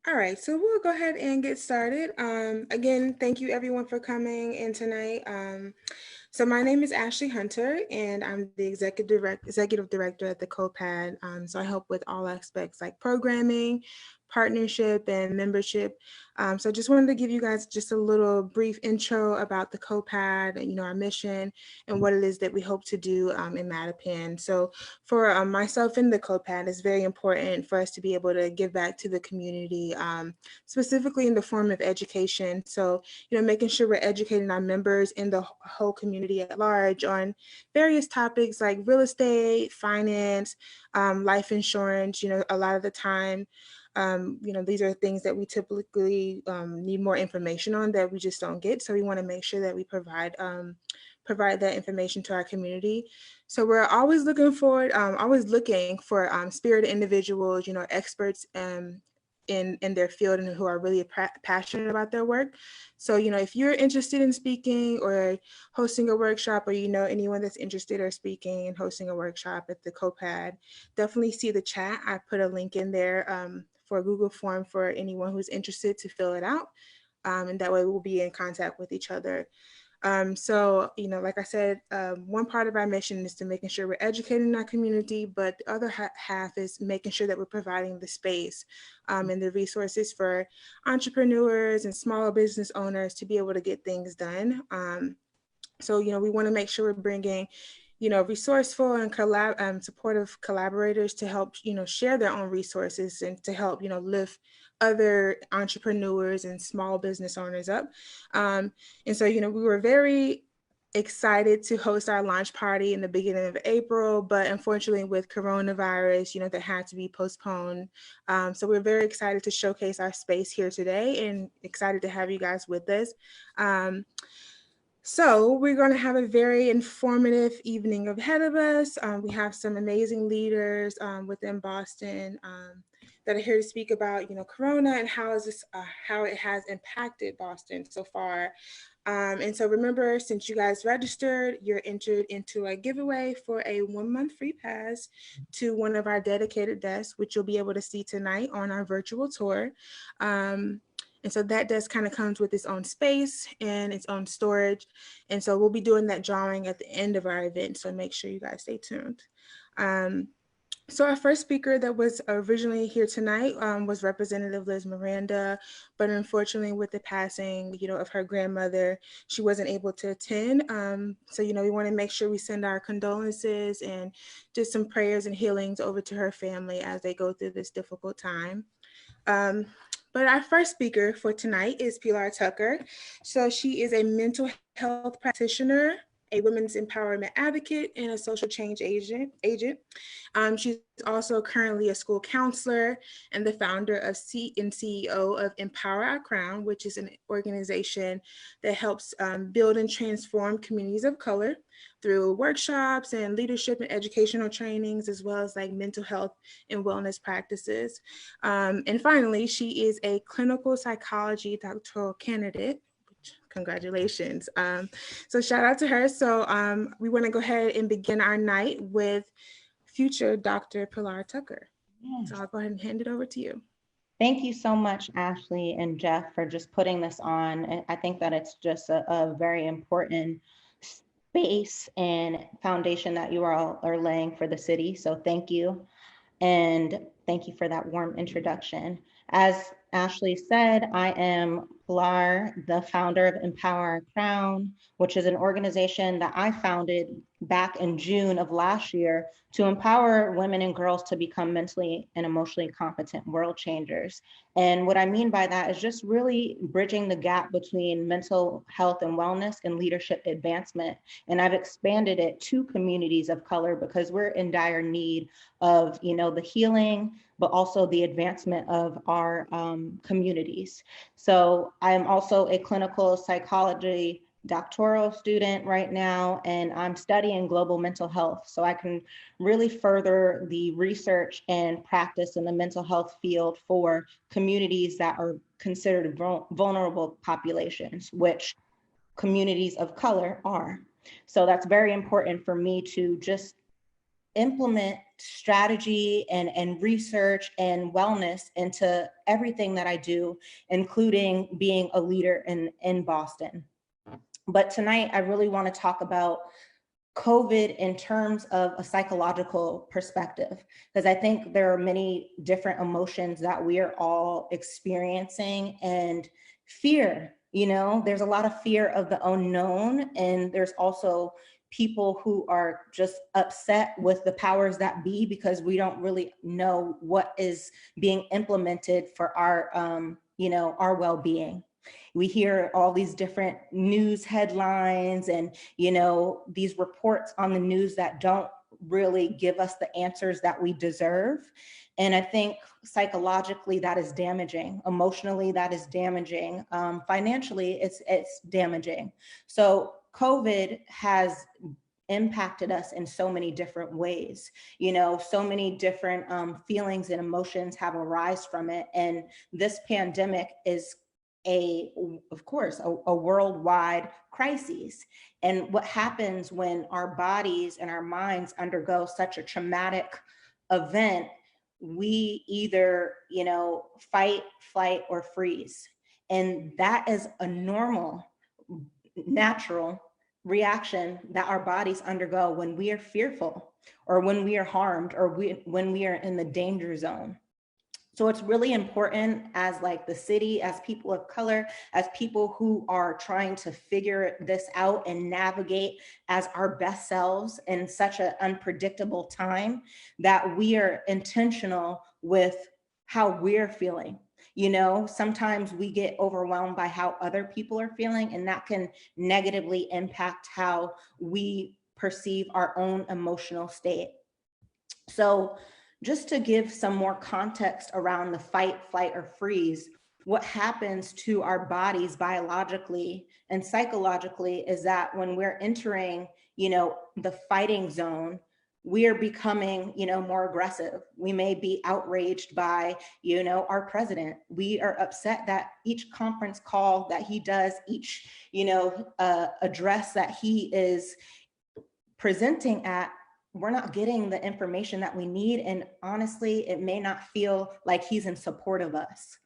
All right, so we'll go ahead and get started. Again, thank you everyone for coming in tonight. So my name is Ashley Hunter, and I'm the executive director at the COPAD. So I help with all aspects like programming, partnership, and membership. So I just wanted to give you guys just a little brief intro about the COPAD, our mission and what it is that we hope to do in Mattapan. So for myself in the COPAD, it's very important for us to be able to give back to the community, specifically in the form of education. So, making sure we're educating our members in the whole community at large on various topics like real estate, finance, life insurance. A lot of the time, these are things that we typically need more information on that we just don't get. So we want to make sure that we provide that information to our community. So we're always looking for spirited individuals, experts in their field and who are really passionate about their work. So, if you're interested in speaking or hosting a workshop, or anyone that's interested or speaking and hosting a workshop at the COPAD, definitely see the chat. I put a link in there for a Google form for anyone who's interested to fill it out. And that way we'll be in contact with each other. So, like I said, one part of our mission is to making sure we're educating our community, but the other half is making sure that we're providing the space and the resources for entrepreneurs and small business owners to be able to get things done. So, we want to make sure we're bringing resourceful and supportive collaborators to help, share their own resources and to help, lift other entrepreneurs and small business owners up. And so, we were very excited to host our launch party in the beginning of April, but unfortunately with coronavirus, that had to be postponed. So we're very excited to showcase our space here today and excited to have you guys with us. So we're going to have a very informative evening ahead of us. We have some amazing leaders within Boston that are here to speak about, Corona and how it has impacted Boston so far. And so remember, since you guys registered, you're entered into a giveaway for a 1 month free pass to one of our dedicated desks, which you'll be able to see tonight on our virtual tour. And so that desk kind of comes with its own space and its own storage. And so we'll be doing that drawing at the end of our event. So make sure you guys stay tuned. So our first speaker that was originally here tonight was Representative Liz Miranda, but unfortunately with the passing, of her grandmother, she wasn't able to attend. So, we want to make sure we send our condolences and just some prayers and healings over to her family as they go through this difficult time. But our first speaker for tonight is Pilar Tucker. So she is a mental health practitioner, a women's empowerment advocate, and a social change agent. She's also currently a school counselor and the founder and CEO of Empower Our Crown, which is an organization that helps build and transform communities of color through workshops and leadership and educational trainings, as well as like mental health and wellness practices. And finally, she is a clinical psychology doctoral candidate. Congratulations. So shout out to her. So we want to go ahead and begin our night with future Dr. Pilar Tucker. Yeah. So I'll go ahead and hand it over to you. Thank you so much, Ashley and Jeff, for just putting this on. And I think that it's just a very important space and foundation that you all are laying for the city. So thank you. And thank you for that warm introduction. As Ashley said, I am Pilar, the founder of Empower Our Crown, which is an organization that I founded back in June of last year to empower women and girls to become mentally and emotionally competent world changers. And what I mean by that is just really bridging the gap between mental health and wellness and leadership advancement. And I've expanded it to communities of color because we're in dire need of, the healing, but also the advancement of our communities. So I'm also a clinical psychology doctoral student right now, and I'm studying global mental health so I can really further the research and practice in the mental health field for communities that are considered vulnerable populations, which communities of color are. So that's very important for me to just implement strategy and research and wellness into everything that I do, including being a leader in Boston. But tonight, I really want to talk about COVID in terms of a psychological perspective, because I think there are many different emotions that we are all experiencing, and fear, there's a lot of fear of the unknown. And there's also people who are just upset with the powers that be because we don't really know what is being implemented for our well-being. We hear all these different news headlines and, these reports on the news that don't really give us the answers that we deserve. And I think psychologically that is damaging. Emotionally, that is damaging. Financially, it's damaging. So COVID has impacted us in so many different ways. So many different feelings and emotions have arisen from it. And this pandemic is of course, a worldwide crisis. And what happens when our bodies and our minds undergo such a traumatic event, we either, fight, flight, or freeze. And that is a normal, natural reaction that our bodies undergo when we are fearful, or when we are harmed, or when we are in the danger zone. So it's really important, as like the city, as people of color, as people who are trying to figure this out and navigate as our best selves in such an unpredictable time, that we are intentional with how we're feeling. Sometimes we get overwhelmed by how other people are feeling, and that can negatively impact how we perceive our own emotional state. So just to give some more context around the fight, flight, or freeze, what happens to our bodies biologically and psychologically is that when we're entering, the fighting zone, we are becoming, more aggressive. We may be outraged by, our president. We are upset that each conference call that he does, each, address that he is presenting at, we're not getting the information that we need. And honestly, it may not feel like he's in support of us.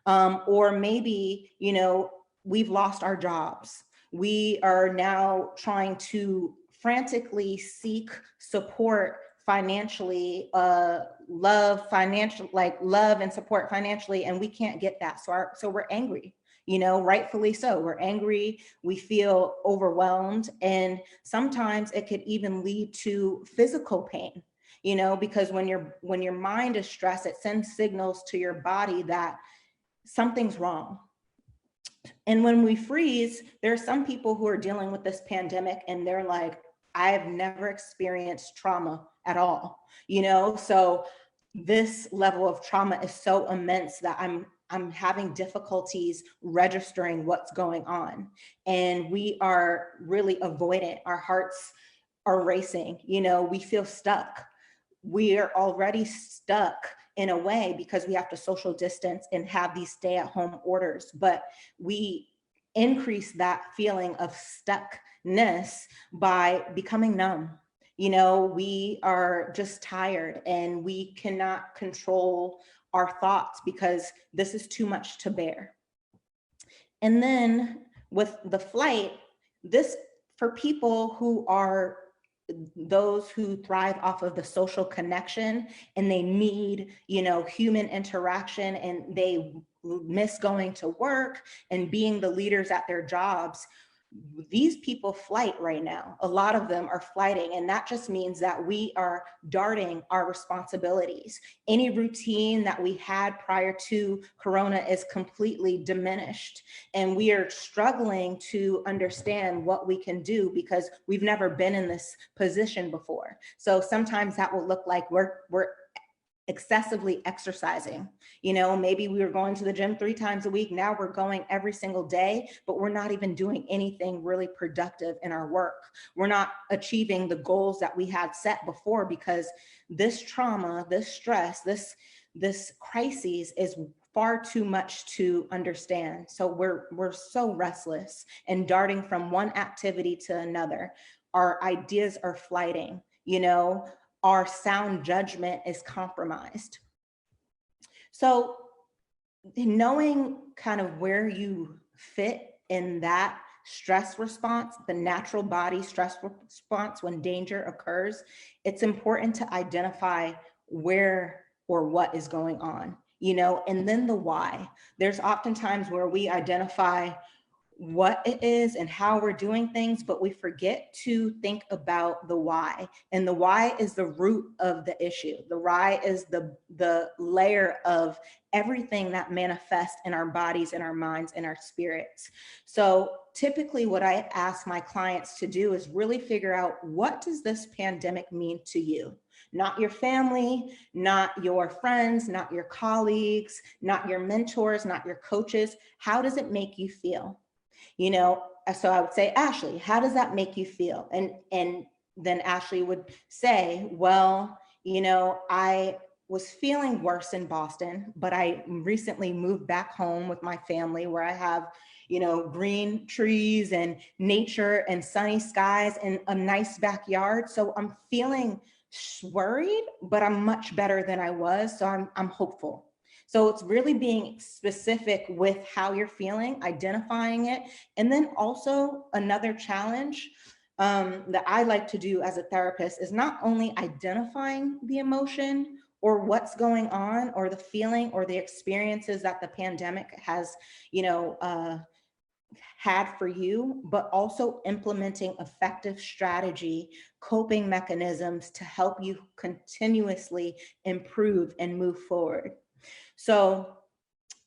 Or maybe, we've lost our jobs. We are now trying to frantically seek support financially, love and support financially, and we can't get that. So we're angry. Rightfully so. We're angry, we feel overwhelmed, and sometimes it could even lead to physical pain, because when your mind is stressed, it sends signals to your body that something's wrong. And when we freeze, there are some people who are dealing with this pandemic and they're like, I've never experienced trauma at all, so this level of trauma is so immense that I'm having difficulties registering what's going on. And we are really avoidant. Our hearts are racing. We feel stuck. We are already stuck in a way because we have to social distance and have these stay-at-home orders. But we increase that feeling of stuckness by becoming numb. We are just tired and we cannot control our thoughts because this is too much to bear. And then with the flight, this, for people who are those who thrive off of the social connection and they need, human interaction, and they miss going to work and being the leaders at their jobs, these people flight right now. A lot of them are flighting, and that just means that we are darting our responsibilities. Any routine that we had prior to Corona is completely diminished, and we are struggling to understand what we can do because we've never been in this position before. So sometimes that will look like we're excessively exercising. Maybe we were going to the gym 3 times a week. Now we're going every single day, but we're not even doing anything really productive in our work. We're not achieving the goals that we had set before because this trauma, this stress, this crisis is far too much to understand. So we're so restless and darting from one activity to another. Our ideas are flighting, our sound judgment is compromised. So knowing kind of where you fit in that stress response, the natural body stress response when danger occurs, it's important to identify where or what is going on, and then the why. There's oftentimes where we identify what it is and how we're doing things, but we forget to think about the why. And the why is the root of the issue. The why is the layer of everything that manifests in our bodies, in our minds, in our spirits. So typically what I ask my clients to do is really figure out, what does this pandemic mean to you? Not your family, not your friends, not your colleagues, not your mentors, not your coaches. How does it make you feel? So I would say, Ashley, how does that make you feel? And then Ashley would say, well, I was feeling worse in Boston, but I recently moved back home with my family where I have, green trees and nature and sunny skies and a nice backyard. So I'm feeling worried, but I'm much better than I was. So I'm hopeful. So it's really being specific with how you're feeling, identifying it. And then also another challenge that I like to do as a therapist is not only identifying the emotion or what's going on or the feeling or the experiences that the pandemic has, had for you, but also implementing effective strategy, coping mechanisms to help you continuously improve and move forward. So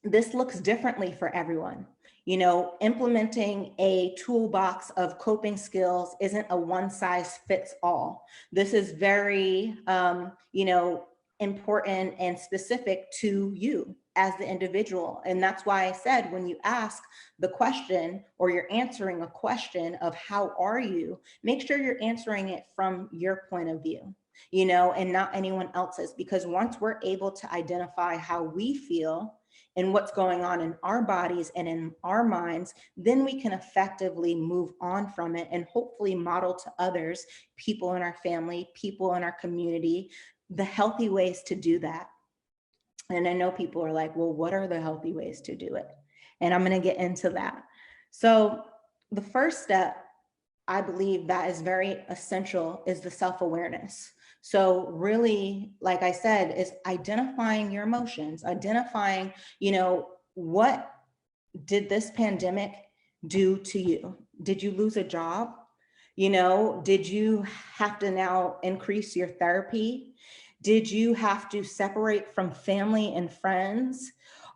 this looks differently for everyone. Implementing a toolbox of coping skills isn't a one size fits all. This is very, important and specific to you as the individual. And that's why I said, when you ask the question or you're answering a question of how are you, make sure you're answering it from your point of view, and not anyone else's. Because once we're able to identify how we feel and what's going on in our bodies and in our minds, then we can effectively move on from it and hopefully model to others, people in our family, people in our community, the healthy ways to do that. And I know people are like, well, what are the healthy ways to do it? And I'm going to get into that. So the first step, I believe that is very essential, is the self-awareness. So really, like I said, is identifying your emotions, identifying, what did this pandemic do to you? Did you lose a job? Did you have to now increase your therapy? Did you have to separate from family and friends?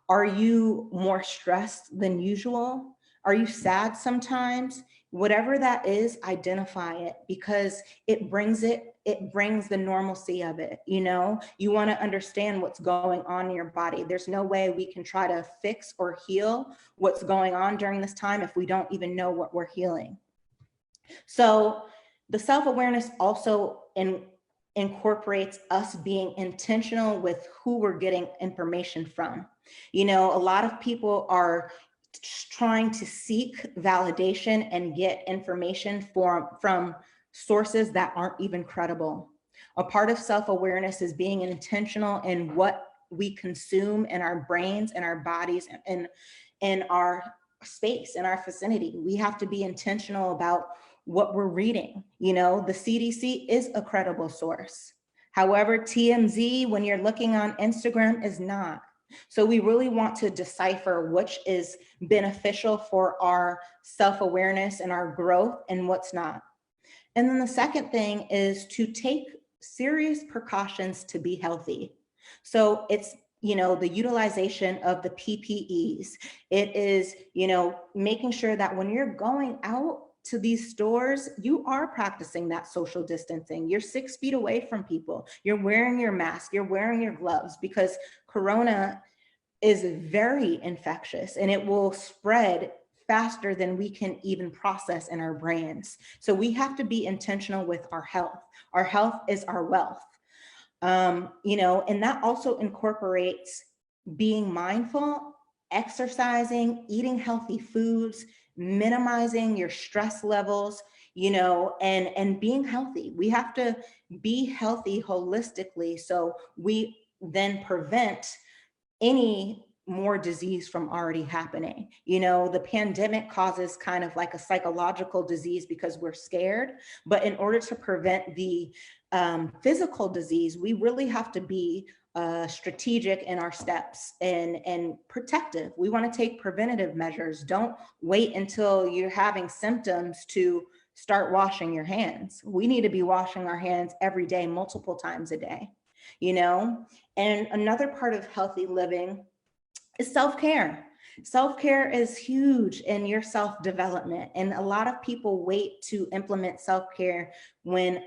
Are you more stressed than usual? Are you sad sometimes? Whatever that is, identify it, because it brings the normalcy of it. You want to understand what's going on in your body. There's no way we can try to fix or heal what's going on during this time if we don't even know what we're healing. So the self-awareness also incorporates us being intentional with who we're getting information from. A lot of people are trying to seek validation and get information from sources that aren't even credible. A part of self-awareness is being intentional in what we consume in our brains and our bodies and in our space, in our vicinity. We have to be intentional about what we're reading. The CDC is a credible source. However, TMZ, when you're looking on Instagram, is not. So we really want to decipher which is beneficial for our self-awareness and our growth and what's not. And then the second thing is to take serious precautions to be healthy. So it's, the utilization of the PPEs. It is, making sure that when you're going out to these stores, you are practicing that social distancing. You're 6 feet away from people. You're wearing your mask, you're wearing your gloves, because Corona is very infectious and it will spread faster than we can even process in our brains. So we have to be intentional with our health. Our health is our wealth. And that also incorporates being mindful, exercising, eating healthy foods, minimizing your stress levels, and being healthy. We have to be healthy holistically, so we then prevent any more disease from already happening. The pandemic causes kind of like a psychological disease because we're scared. But in order to prevent the physical disease, we really have to be strategic in our steps and protective. We want to take preventative measures. Don't wait until you're having symptoms to start washing your hands. We need to be washing our hands every day, multiple times a day, you know? And another part of healthy living is self-care. Self-care is huge in your self-development. And a lot of people wait to implement self-care when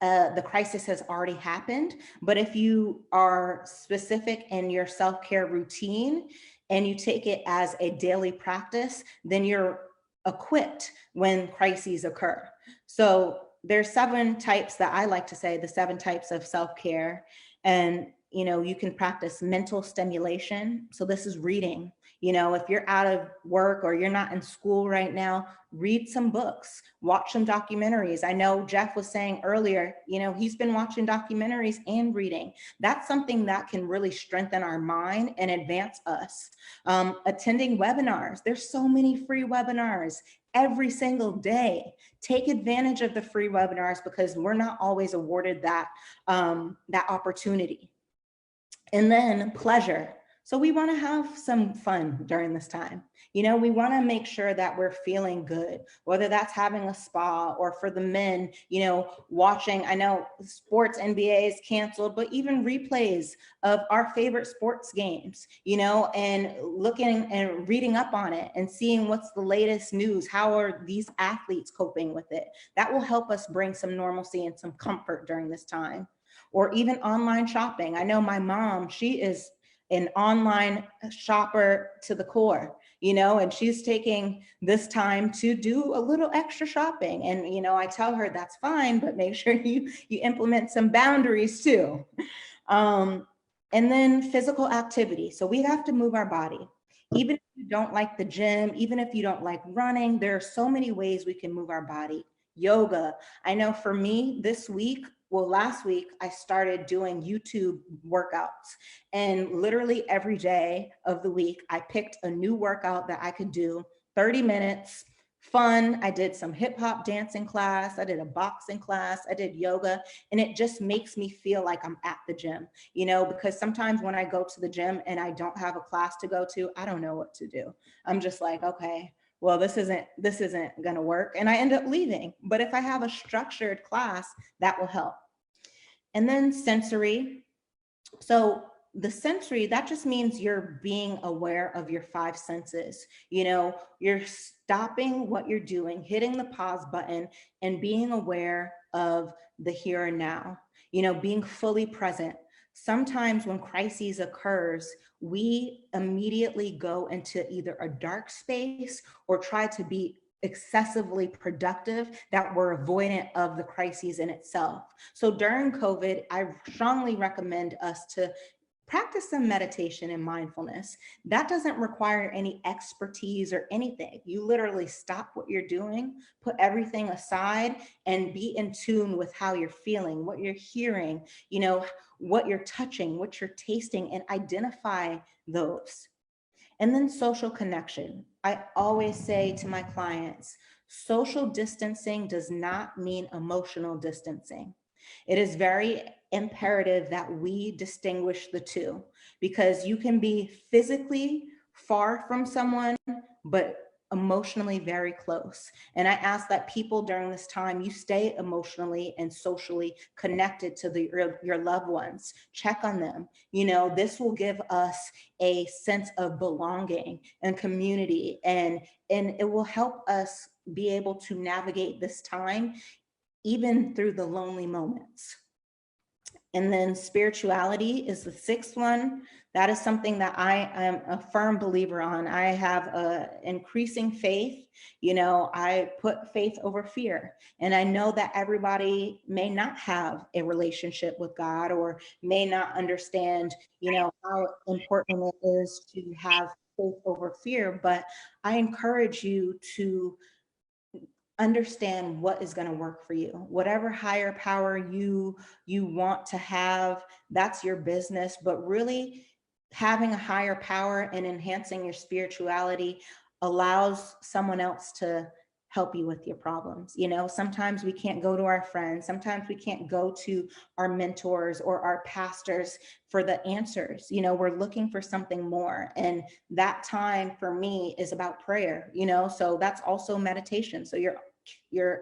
the crisis has already happened. But if you are specific in your self-care routine and you take it as a daily practice, then you're equipped when crises occur. So there's 7 types that I like to say, the 7 types of self-care. And you can practice mental stimulation. So this is reading. If you're out of work or you're not in school right now, read some books, watch some documentaries. I know Jeff was saying earlier, he's been watching documentaries and reading. That's something that can really strengthen our mind and advance us. Attending webinars. There's so many free webinars every single day. Take advantage of the free webinars because we're not always awarded that opportunity. And then pleasure. So we want to have some fun during this time. We want to make sure that we're feeling good, whether that's having a spa or for the men, watching, I know sports NBA is canceled, but even replays of our favorite sports games, and looking and reading up on it and seeing what's the latest news. How are these athletes coping with it? That will help us bring some normalcy and some comfort during this time. Or even online shopping. I know my mom, she is an online shopper to the core, and she's taking this time to do a little extra shopping. And, I tell her that's fine, but make sure you implement some boundaries too. And then physical activity. So we have to move our body. Even if you don't like the gym, even if you don't like running, there are so many ways we can move our body. Yoga. I know for me last week, I started doing YouTube workouts, and literally every day of the week, I picked a new workout that I could do, 30 minutes, fun. I did some hip hop dancing class. I did a boxing class. I did yoga, and it just makes me feel like I'm at the gym, because sometimes when I go to the gym and I don't have a class to go to, I don't know what to do. I'm just like, okay, well, this isn't going to work. And I end up leaving. But if I have a structured class, that will help. And then sensory. So the sensory, that just means you're being aware of your 5 senses. You're stopping what you're doing, hitting the pause button, and being aware of the here and now, being fully present. Sometimes when crises occurs, we immediately go into either a dark space or try to be excessively productive, that we're avoidant of the crises in itself. So during COVID, I strongly recommend us to practice some meditation and mindfulness. That doesn't require any expertise or anything. You literally stop what you're doing, put everything aside, and be in tune with how you're feeling, what you're hearing, what you're touching, what you're tasting, and identify those. And then social connection. I always say to my clients, social distancing does not mean emotional distancing. It is very imperative that we distinguish the two, because you can be physically far from someone, but emotionally very close. And I ask that people during this time, you stay emotionally and socially connected to your loved ones. Check on them. This will give us a sense of belonging and community, and it will help us be able to navigate this time, even through the lonely moments. And then spirituality is the 6th one. That is something that I am a firm believer on. I have a increasing faith. I put faith over fear. And I know that everybody may not have a relationship with God or may not understand, how important it is to have faith over fear. But I encourage you to understand what is going to work for you. Whatever higher power you want to have, that's your business. But really having a higher power and enhancing your spirituality allows someone else to help you with your problems. You know, sometimes we can't go to our friends, sometimes we can't go to our mentors or our pastors for the answers. You know, we're looking for something more, and that time for me is about prayer, you know. So that's also meditation. So you're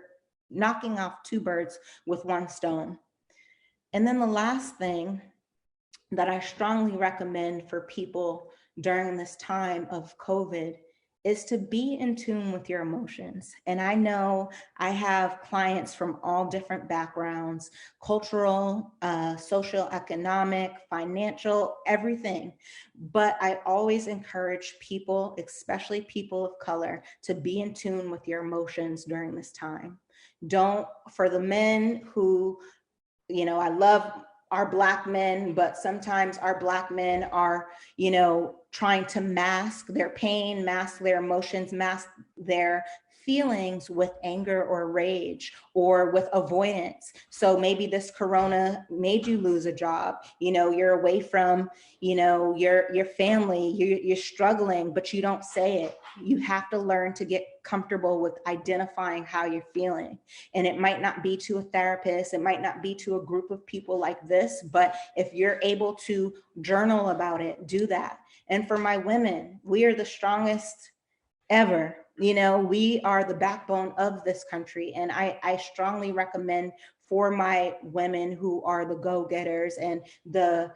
knocking off two birds with one stone. And then the last thing that I strongly recommend for people during this time of COVID is to be in tune with your emotions. And I know I have clients from all different backgrounds, cultural, social, economic, financial, everything. But I always encourage people, especially people of color, to be in tune with your emotions during this time. Don't, for the men who, you know, I love our Black men, but sometimes our Black men are, you know, trying to mask their pain, mask their emotions, mask their feelings with anger or rage or with avoidance. So maybe this corona made you lose a job. You know, you're away from, you know, your family, you're struggling, but you don't say it. You have to learn to get comfortable with identifying how you're feeling. And it might not be to a therapist, it might not be to a group of people like this, but if you're able to journal about it, do that. And for my women, we are the strongest ever. You know, we are the backbone of this country. And I strongly recommend for my women who are the go-getters and the,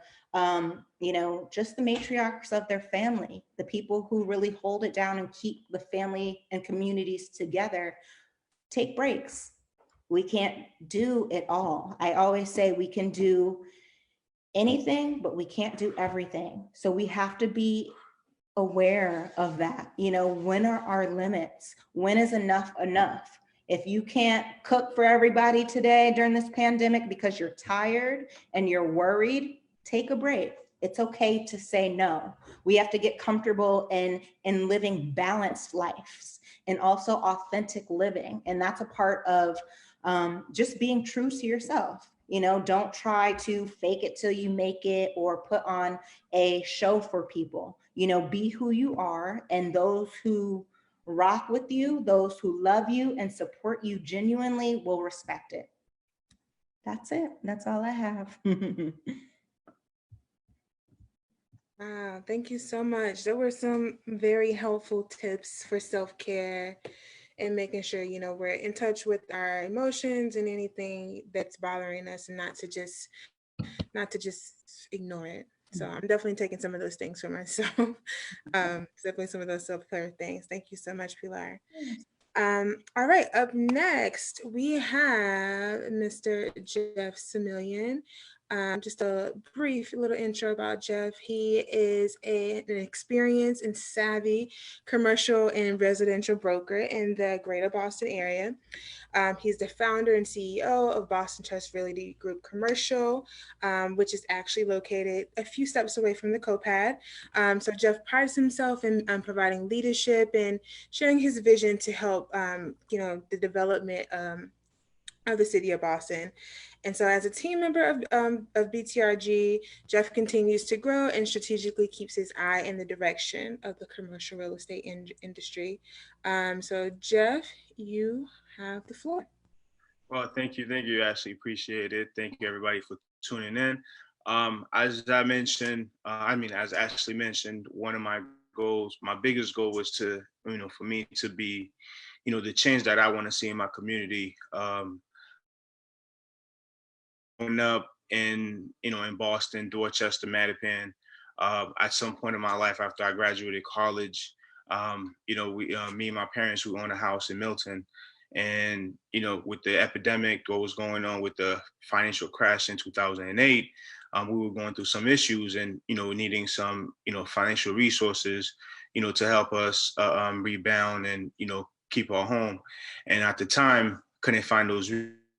you know, just the matriarchs of their family, the people who really hold it down and keep the family and communities together, take breaks. We can't do it all. I always say we can do anything, but we can't do everything. So we have to be aware of that. You know, when are our limits? When is enough enough? If you can't cook for everybody today during this pandemic because you're tired and you're worried, take a break. It's okay to say no. We have to get comfortable in living balanced lives and also authentic living. And that's a part of just being true to yourself. You know, don't try to fake it till you make it or put on a show for people. You know, be who you are, and those who rock with you, those who love you and support you genuinely will respect it. That's it. That's all I have. Wow, thank you so much. There were some very helpful tips for self-care and making sure, you know, we're in touch with our emotions and anything that's bothering us, and not to just ignore it. So I'm definitely taking some of those things for myself. Definitely some of those self-care things. Thank you so much, Pilar. All right, up next, we have Mr. Jeff Similien. Just a brief little intro about Jeff. He is an experienced and savvy commercial and residential broker in the greater Boston area. He's the founder and CEO of Boston Trust Realty Group Commercial, which is actually located a few steps away from the COPAD. So Jeff prides himself in providing leadership and sharing his vision to help, the development of the city of Boston. And so, as a team member of BTRG, Jeff continues to grow and strategically keeps his eye in the direction of the commercial real estate industry. So, Jeff, you have the floor. Well, thank you, Ashley. Appreciate it. Thank you, everybody, for tuning in. As I mentioned, as Ashley mentioned, one of my goals, my biggest goal was to, for me to be, the change that I want to see in my community. Growing up in Boston, Dorchester, Mattapan, at some point in my life after I graduated college, me and my parents, we own a house in Milton. And, with the epidemic, what was going on with the financial crash in 2008, we were going through some issues and, needing some, financial resources, to help us rebound and, keep our home. And at the time, couldn't find those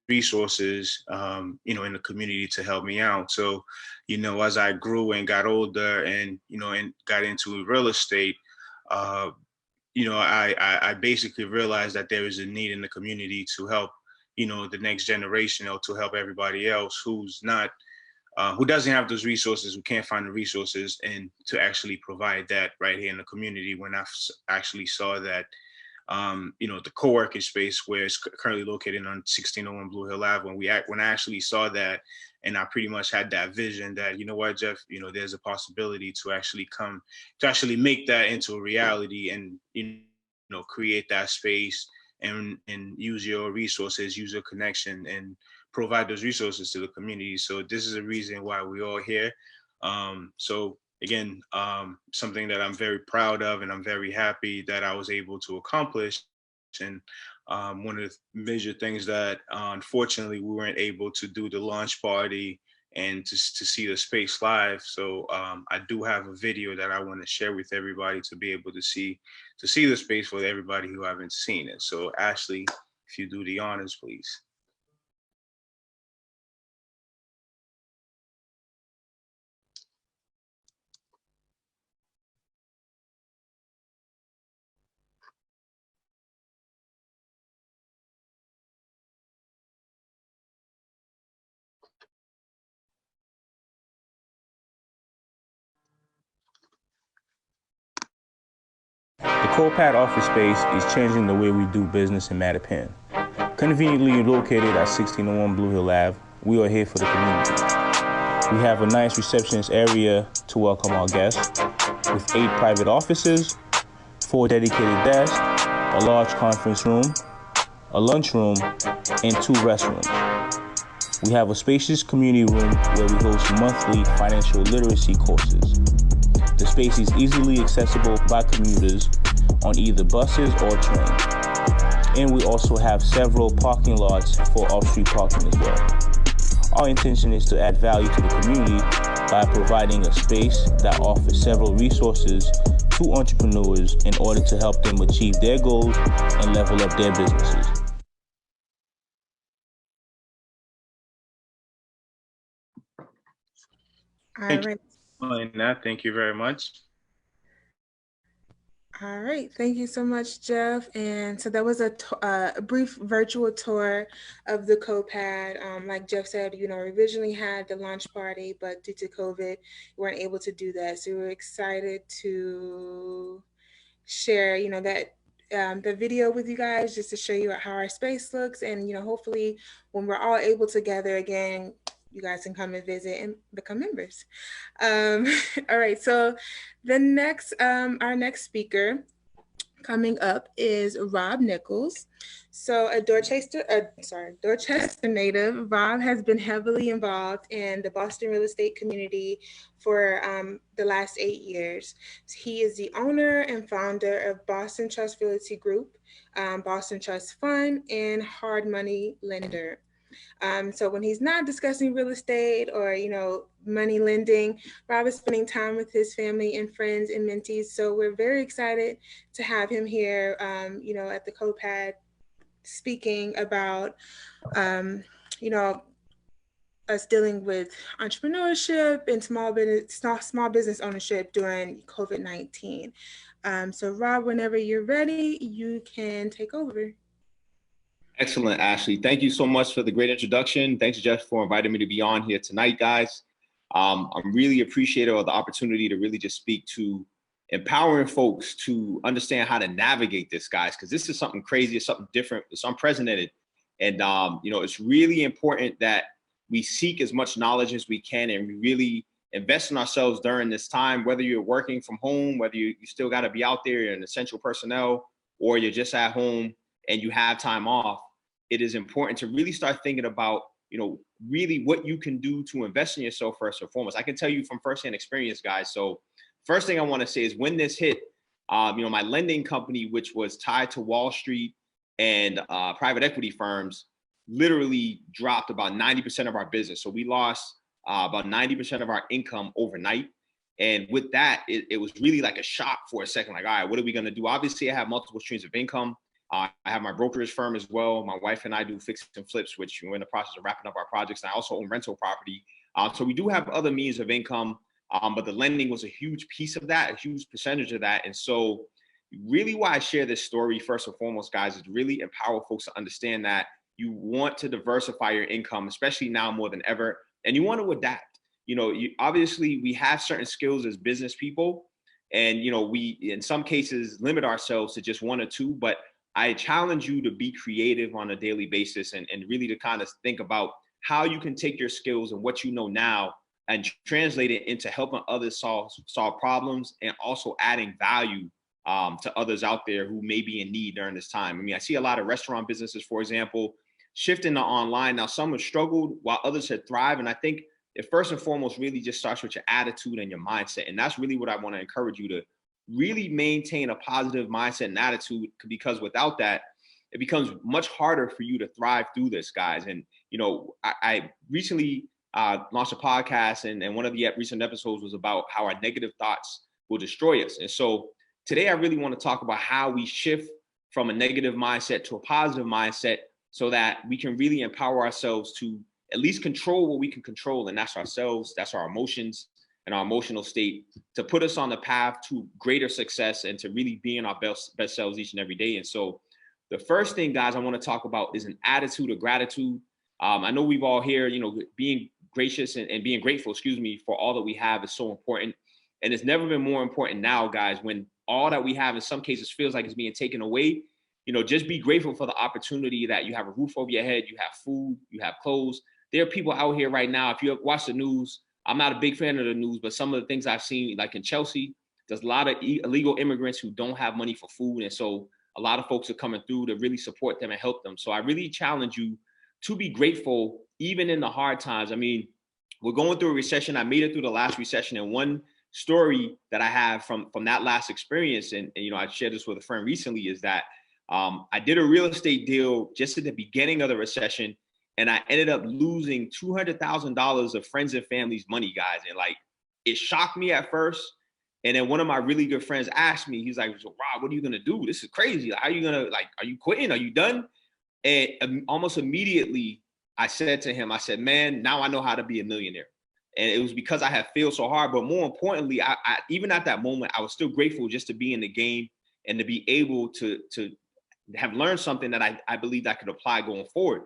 resources, in the community to help me out. So, as I grew and got older and, and got into real estate, I basically realized that there is a need in the community to help, the next generation, or to help everybody else who's not, who doesn't have those resources, who can't find the resources, and to actually provide that right here in the community. When I actually saw that, the co-working space where it's currently located on 1601 Blue Hill Ave, when I actually saw that, and I pretty much had that vision that, you know what, Jeff, there's a possibility to actually make that into a reality, and, create that space, and use your resources, use your connection, and provide those resources to the community. So this is a reason why we're all here. So again, something that I'm very proud of, and I'm very happy that I was able to accomplish. And one of the major things that unfortunately we weren't able to do the launch party and to see the space live. So I do have a video that I want to share with everybody to be able to see the space for everybody who haven't seen it. So Ashley, if you do the honors, please. The co-pad office space is changing the way we do business in Mattapan. Conveniently located at 1601 Blue Hill Ave, we are here for the community. We have a nice receptionist area to welcome our guests, with 8 private offices, 4 dedicated desks, a large conference room, a lunchroom, and 2 restrooms. We have a spacious community room where we host monthly financial literacy courses. The space is easily accessible by commuters on either buses or trains. And we also have several parking lots for off-street parking as well. Our intention is to add value to the community by providing a space that offers several resources to entrepreneurs in order to help them achieve their goals and level up their businesses. Thank you very much. All right, thank you so much, Jeff. And so that was a brief virtual tour of the co-pad. Like Jeff said, we originally had the launch party, but due to COVID, we weren't able to do that. So we're excited to share, that the video with you guys, just to show you how our space looks. And, hopefully when we're all able to gather again, you guys can come and visit and become members. All right, so our next speaker coming up is Rob Nichols. So a Dorchester native, Rob has been heavily involved in the Boston real estate community for the last 8 years. He is the owner and founder of Boston Trust Realty Group, Boston Trust Fund, and Hard Money Lender. So when he's not discussing real estate or, money lending, Rob is spending time with his family and friends and mentees. So we're very excited to have him here, at the co-pad, speaking about, us dealing with entrepreneurship and small business ownership during COVID-19. So Rob, whenever you're ready, you can take over. Excellent, Ashley. Thank you so much for the great introduction. Thanks, Jeff, for inviting me to be on here tonight, guys. I'm really appreciative of the opportunity to really just speak to empowering folks to understand how to navigate this, guys, because this is something crazy, it's something different, it's unprecedented. And, it's really important that we seek as much knowledge as we can, and we really invest in ourselves during this time, whether you're working from home, whether you still got to be out there, you're an essential personnel, or you're just at home and you have time off. It is important to really start thinking about, really what you can do to invest in yourself first and foremost. I can tell you from firsthand experience, guys. So first thing I want to say is when this hit, my lending company, which was tied to Wall Street and private equity firms, literally dropped about 90% of our business. So we lost about 90% of our income overnight. And with that, it was really like a shock for a second. Like, all right, what are we going to do? Obviously, I have multiple streams of income. I have my brokerage firm as well. My wife and I do fix and flips, which we're in the process of wrapping up our projects. And I also own rental property. So we do have other means of income, but the lending was a huge piece of that, a huge percentage of that. And so really why I share this story first and foremost, guys, is to really empower folks to understand that you want to diversify your income, especially now more than ever, and you want to adapt. Obviously we have certain skills as business people, and we in some cases limit ourselves to just one or two, but I challenge you to be creative on a daily basis and really to kind of think about how you can take your skills and what you know now and translate it into helping others solve problems, and also adding value to others out there who may be in need during this time. I mean, I see a lot of restaurant businesses, for example, shifting to online. Now, some have struggled while others have thrived. And I think it first and foremost really just starts with your attitude and your mindset. And that's really what I want to encourage you to really maintain a positive mindset and attitude, because without that, it becomes much harder for you to thrive through this, guys. And, I recently launched a podcast, and one of the recent episodes was about how our negative thoughts will destroy us. And so today I really want to talk about how we shift from a negative mindset to a positive mindset so that we can really empower ourselves to at least control what we can control. And that's ourselves, that's our emotions and our emotional state, to put us on the path to greater success and to really be in our best selves each and every day. And so the first thing, guys, I want to talk about is an attitude of gratitude. I know we've all here, being gracious and being grateful, for all that we have is so important. And it's never been more important now, guys, when all that we have in some cases feels like it's being taken away. Just be grateful for the opportunity that you have a roof over your head, you have food, you have clothes. There are people out here right now, if you watch the news, I'm not a big fan of the news, but some of the things I've seen, like in Chelsea, there's a lot of illegal immigrants who don't have money for food. And so a lot of folks are coming through to really support them and help them. So I really challenge you to be grateful, even in the hard times. I mean, we're going through a recession. I made it through the last recession. And one story that I have from that last experience, and I shared this with a friend recently, is that I did a real estate deal just at the beginning of the recession, and I ended up losing $200,000 of friends and family's money, guys. And it shocked me at first. And then one of my really good friends asked me, he's like, so Rob, what are you gonna do? This is crazy. How are you gonna, are you quitting? Are you done? And almost immediately I said to him, I said, man, now I know how to be a millionaire. And it was because I had failed so hard. But more importantly, I even at that moment, I was still grateful just to be in the game and to be able to have learned something that I believed I could apply going forward.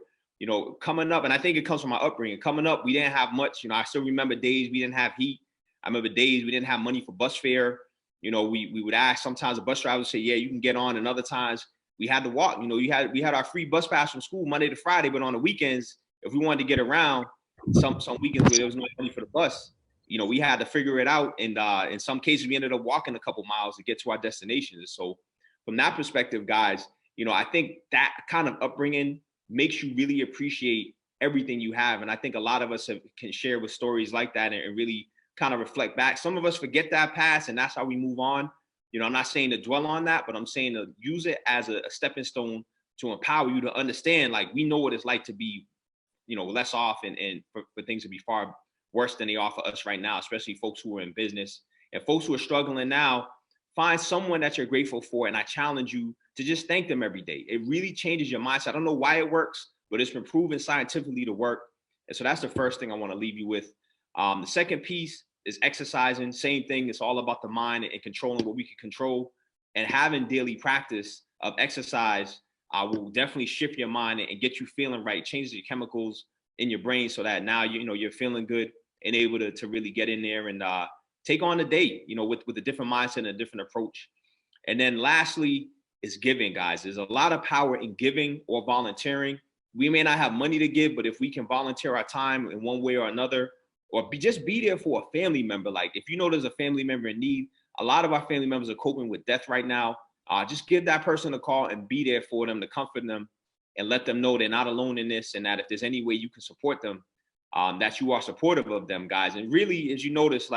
Coming up, and I think it comes from my upbringing. Coming up, we didn't have much. I still remember days we didn't have heat. I remember days we didn't have money for bus fare. We would ask, sometimes a bus driver would say, yeah, you can get on. And other times we had to walk. We had our free bus pass from school Monday to Friday, but on the weekends, if we wanted to get around, some weekends where there was no money for the bus, we had to figure it out. And in some cases, we ended up walking a couple miles to get to our destinations. So from that perspective, guys, I think that kind of upbringing makes you really appreciate everything you have. And I think a lot of us can share with stories like that and really kind of reflect back. Some of us forget that past, and that's how we move on. I'm not saying to dwell on that, but I'm saying to use it as a stepping stone to empower you to understand, we know what it's like to be, less off and for things to be far worse than they are for us right now, especially folks who are in business and folks who are struggling now. Find someone that you're grateful for, and I challenge you to just thank them every day. It really changes your mindset. I don't know why it works, but it's been proven scientifically to work. And so that's the first thing I want to leave you with. The second piece is exercising. Same thing. It's all about the mind and controlling what we can control, and having daily practice of exercise will definitely shift your mind and get you feeling right, changes your chemicals in your brain so that now you're feeling good and able to really get in there and take on the day, with a different mindset and a different approach. And then lastly is giving, guys. There's a lot of power in giving or volunteering. We may not have money to give, but if we can volunteer our time in one way or another, or just be there for a family member. If there's a family member in need, a lot of our family members are coping with death right now. Just give that person a call and be there for them, to comfort them and let them know they're not alone in this, and that if there's any way you can support them, that you are supportive of them, guys. And really, as you notice,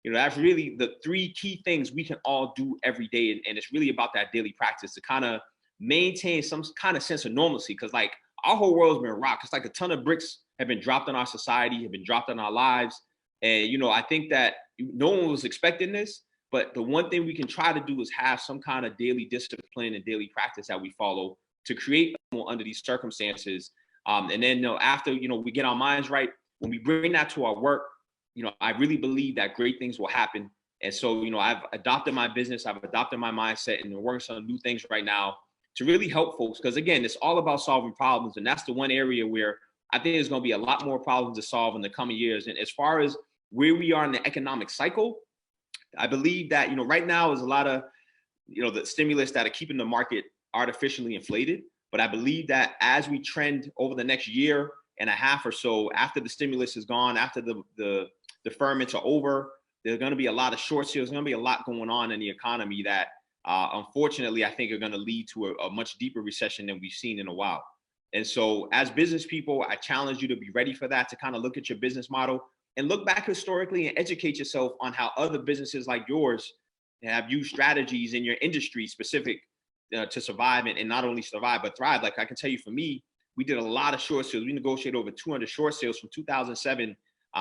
that's really the three key things we can all do every day. And it's really about that daily practice to kind of maintain some kind of sense of normalcy. Because our whole world's been rocked. It's like a ton of bricks have been dropped on our society, have been dropped on our lives. And, I think that no one was expecting this, but the one thing we can try to do is have some kind of daily discipline and daily practice that we follow to create under these circumstances. And then, after, we get our minds right, when we bring that to our work, I really believe that great things will happen. And so, I've adopted my business, I've adopted my mindset, and we're working on new things right now to really help folks. Because again, it's all about solving problems. And that's the one area where I think there's going to be a lot more problems to solve in the coming years. And as far as where we are in the economic cycle, I believe that, right now is a lot of, the stimulus that are keeping the market artificially inflated. But I believe that as we trend over the next year and a half or so, after the stimulus is gone, after the deferments are over, there's going to be a lot of short sales. There's going to be a lot going on in the economy that, unfortunately, I think are going to lead to a much deeper recession than we've seen in a while. And so as business people, I challenge you to be ready for that, to kind of look at your business model and look back historically and educate yourself on how other businesses like yours have used strategies in your industry specific to survive and not only survive, but thrive. Like I can tell you, for me, we did a lot of short sales. We negotiated over 200 short sales from 2007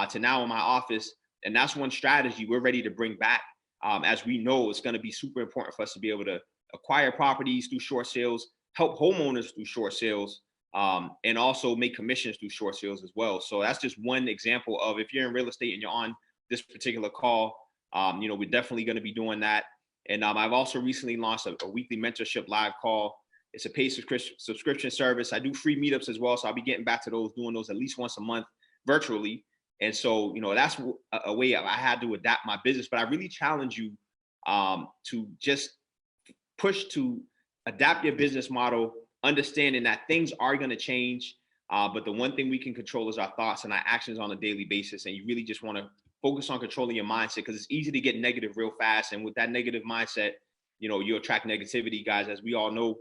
to now in my office. And that's one strategy we're ready to bring back. As we know, it's going to be super important for us to be able to acquire properties through short sales, help homeowners through short sales, and also make commissions through short sales as well. So that's just one example of, if you're in real estate and you're on this particular call, we're definitely going to be doing that. And I've also recently launched a weekly mentorship live call. It's a paid subscription service. I do free meetups as well. So I'll be getting back to those, doing those at least once a month virtually. And so, that's a way I had to adapt my business. But I really challenge you to just push to adapt your business model, understanding that things are going to change. But the one thing we can control is our thoughts and our actions on a daily basis. And you really just want to focus on controlling your mindset, because it's easy to get negative real fast. And with that negative mindset, you attract negativity, guys, as we all know.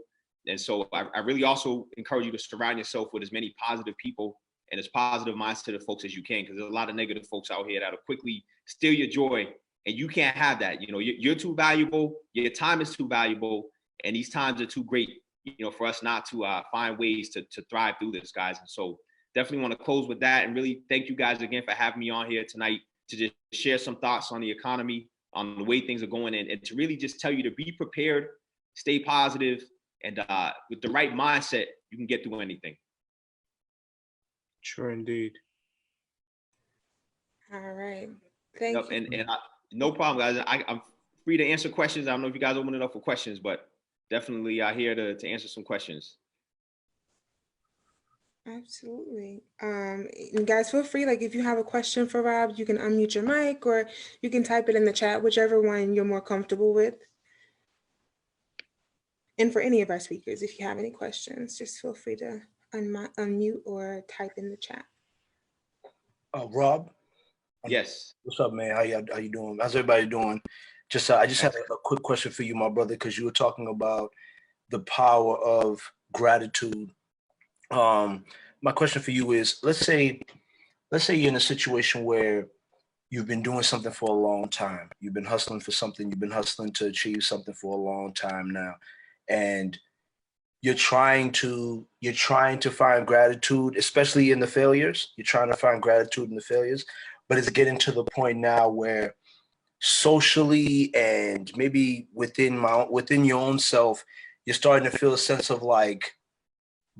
And so I really also encourage you to surround yourself with as many positive people and as positive mindset of folks as you can, because there's a lot of negative folks out here that'll quickly steal your joy, and you can't have that. You're too valuable. Your time is too valuable, and these times are too great, for us not to find ways to thrive through this, guys. And so definitely want to close with that, and really thank you guys again for having me on here tonight to just share some thoughts on the economy, on the way things are going, and to really just tell you to be prepared, stay positive, and with the right mindset, you can get through anything. Sure, indeed. All right. Thank you. And no problem, guys. I'm free to answer questions. I don't know if you guys open it up for questions, but definitely here to answer some questions. Absolutely. And guys, feel free, like if you have a question for Rob, you can unmute your mic or you can type it in the chat, whichever one you're more comfortable with. And for any of our speakers, if you have any questions, just feel free to unmute or type in the chat. Rob? Yes. What's up, man? How you doing? How's everybody doing? I just had a quick question for you, my brother, because you were talking about the power of gratitude. My question for you is, let's say you're in a situation where you've been doing something for a long time. You've been hustling for something. You've been hustling to achieve something for a long time now, and you're trying to find gratitude, especially in the failures. You're trying to find gratitude in the failures, but it's getting to the point now where socially and maybe within your own self, you're starting to feel a sense of like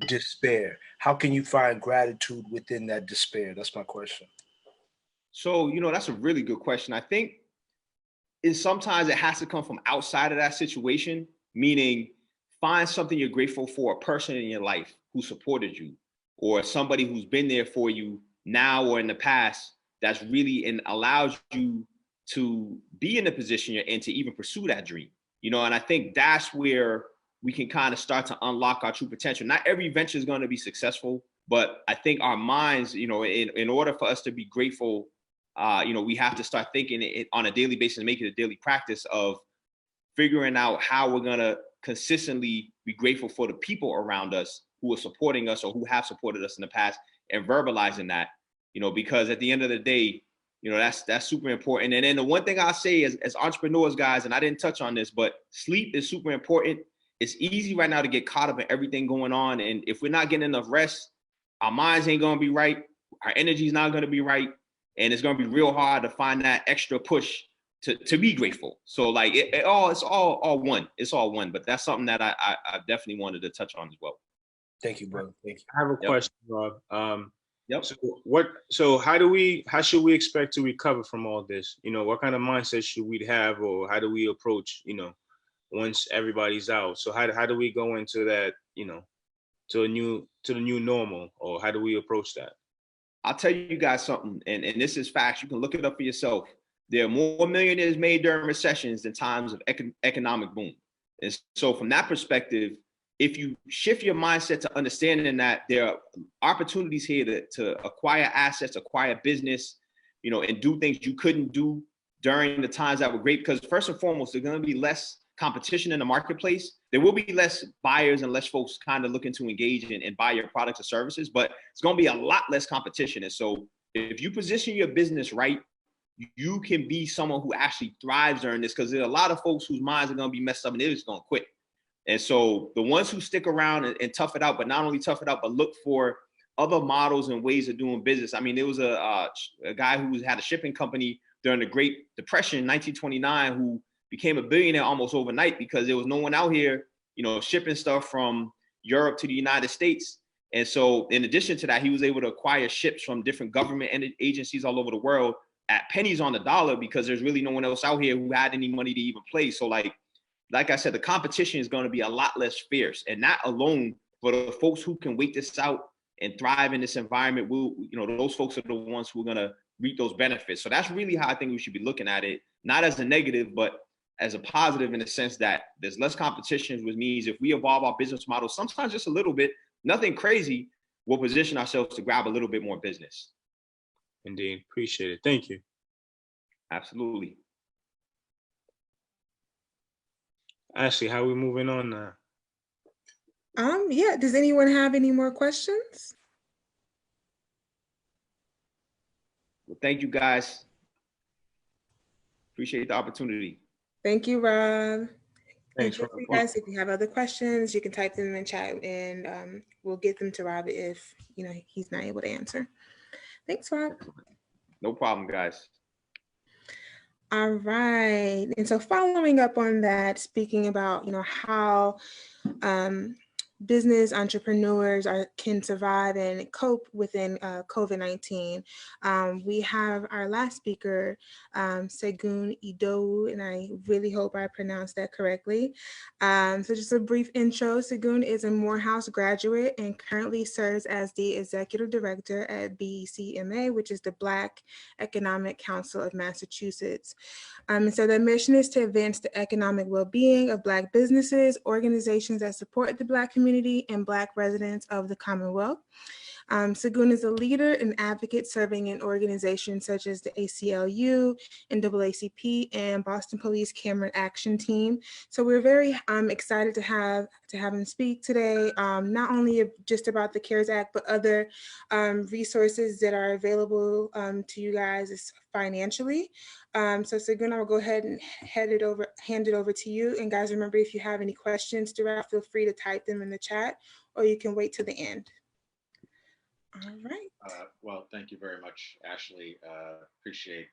despair. How can you find gratitude within that despair? That's my question. So, that's a really good question. I think sometimes it has to come from outside of that situation, meaning find something you're grateful for, a person in your life who supported you, or somebody who's been there for you now or in the past that's really and allows you to be in the position you're in to even pursue that dream. And I think that's where we can kind of start to unlock our true potential. Not every venture is going to be successful, but I think our minds, in order for us to be grateful, we have to start thinking it on a daily basis and make it a daily practice of figuring out how we're going to consistently be grateful for the people around us who are supporting us or who have supported us in the past, and verbalizing that, because at the end of the day, that's super important. And then the one thing I'll say is, as entrepreneurs, guys, and I didn't touch on this, but sleep is super important. It's easy right now to get caught up in everything going on. And if we're not getting enough rest, our minds ain't going to be right. Our energy is not going to be right. And it's going to be real hard to find that extra push to be grateful. So like it's all one. It's all one. But that's something that I definitely wanted to touch on as well. Thank you, brother. Thank you. I have a question, Rob. Yep. So how should we expect to recover from all this? You know, what kind of mindset should we have, or how do we approach, you know, once everybody's out? So how do we go into that, you know, to the new normal, or how do we approach that? I'll tell you guys something, and this is facts. You can look it up for yourself. There are more millionaires made during recessions than times of economic boom. And so from that perspective, if you shift your mindset to understanding that there are opportunities here to acquire assets, acquire business, you know, and do things you couldn't do during the times that were great, because first and foremost, there's going to be less competition in the marketplace. There will be less buyers and less folks kind of looking to engage and buy your products or services, but it's going to be a lot less competition. And so if you position your business right, you can be someone who actually thrives during this, because there are a lot of folks whose minds are going to be messed up and they're just going to quit. And so the ones who stick around and tough it out, but not only tough it out, but look for other models and ways of doing business. I mean, there was a guy who had a shipping company during the Great Depression in 1929 who became a billionaire almost overnight because there was no one out here, you know, shipping stuff from Europe to the United States. And so in addition to that, he was able to acquire ships from different government agencies all over the world at pennies on the dollar, because there's really no one else out here who had any money to even play. So like I said, the competition is going to be a lot less fierce, and that alone, for the folks who can wait this out and thrive in this environment, will, you know, those folks are the ones who are going to reap those benefits. So that's really how I think we should be looking at it, not as a negative, but as a positive, in the sense that there's less competition, which means if we evolve our business model, sometimes just a little bit, nothing crazy, we'll position ourselves to grab a little bit more business. Indeed. Appreciate it. Thank you. Absolutely. Ashley, how are we moving on now? Yeah, does anyone have any more questions? Well, thank you guys. Appreciate the opportunity. Thank you, Rob. Thanks, Rob. Guys, if you have other questions, you can type them in chat, and we'll get them to Rob if, you know, he's not able to answer. Thanks, Rob. No problem, guys. All right. And so following up on that, speaking about, you know, how business entrepreneurs can survive and cope within COVID-19. We have our last speaker, Segun Idowu, and I really hope I pronounced that correctly. So just a brief intro. Segun is a Morehouse graduate and currently serves as the executive director at BECMA, which is the Black Economic Council of Massachusetts. And so their mission is to advance the economic well-being of Black businesses, organizations that support the Black community, and Black residents of the Commonwealth. Segun is a leader and advocate serving in organizations such as the ACLU, NAACP, and Boston Police Cameron Action Team. So we're very excited to have him speak today, not only just about the CARES Act, but other resources that are available to you guys financially. So Segun, I'll go ahead and hand it over to you. And guys, remember, if you have any questions throughout, feel free to type them in the chat, or you can wait till the end. All right. Well, thank you very much, Ashley. Appreciate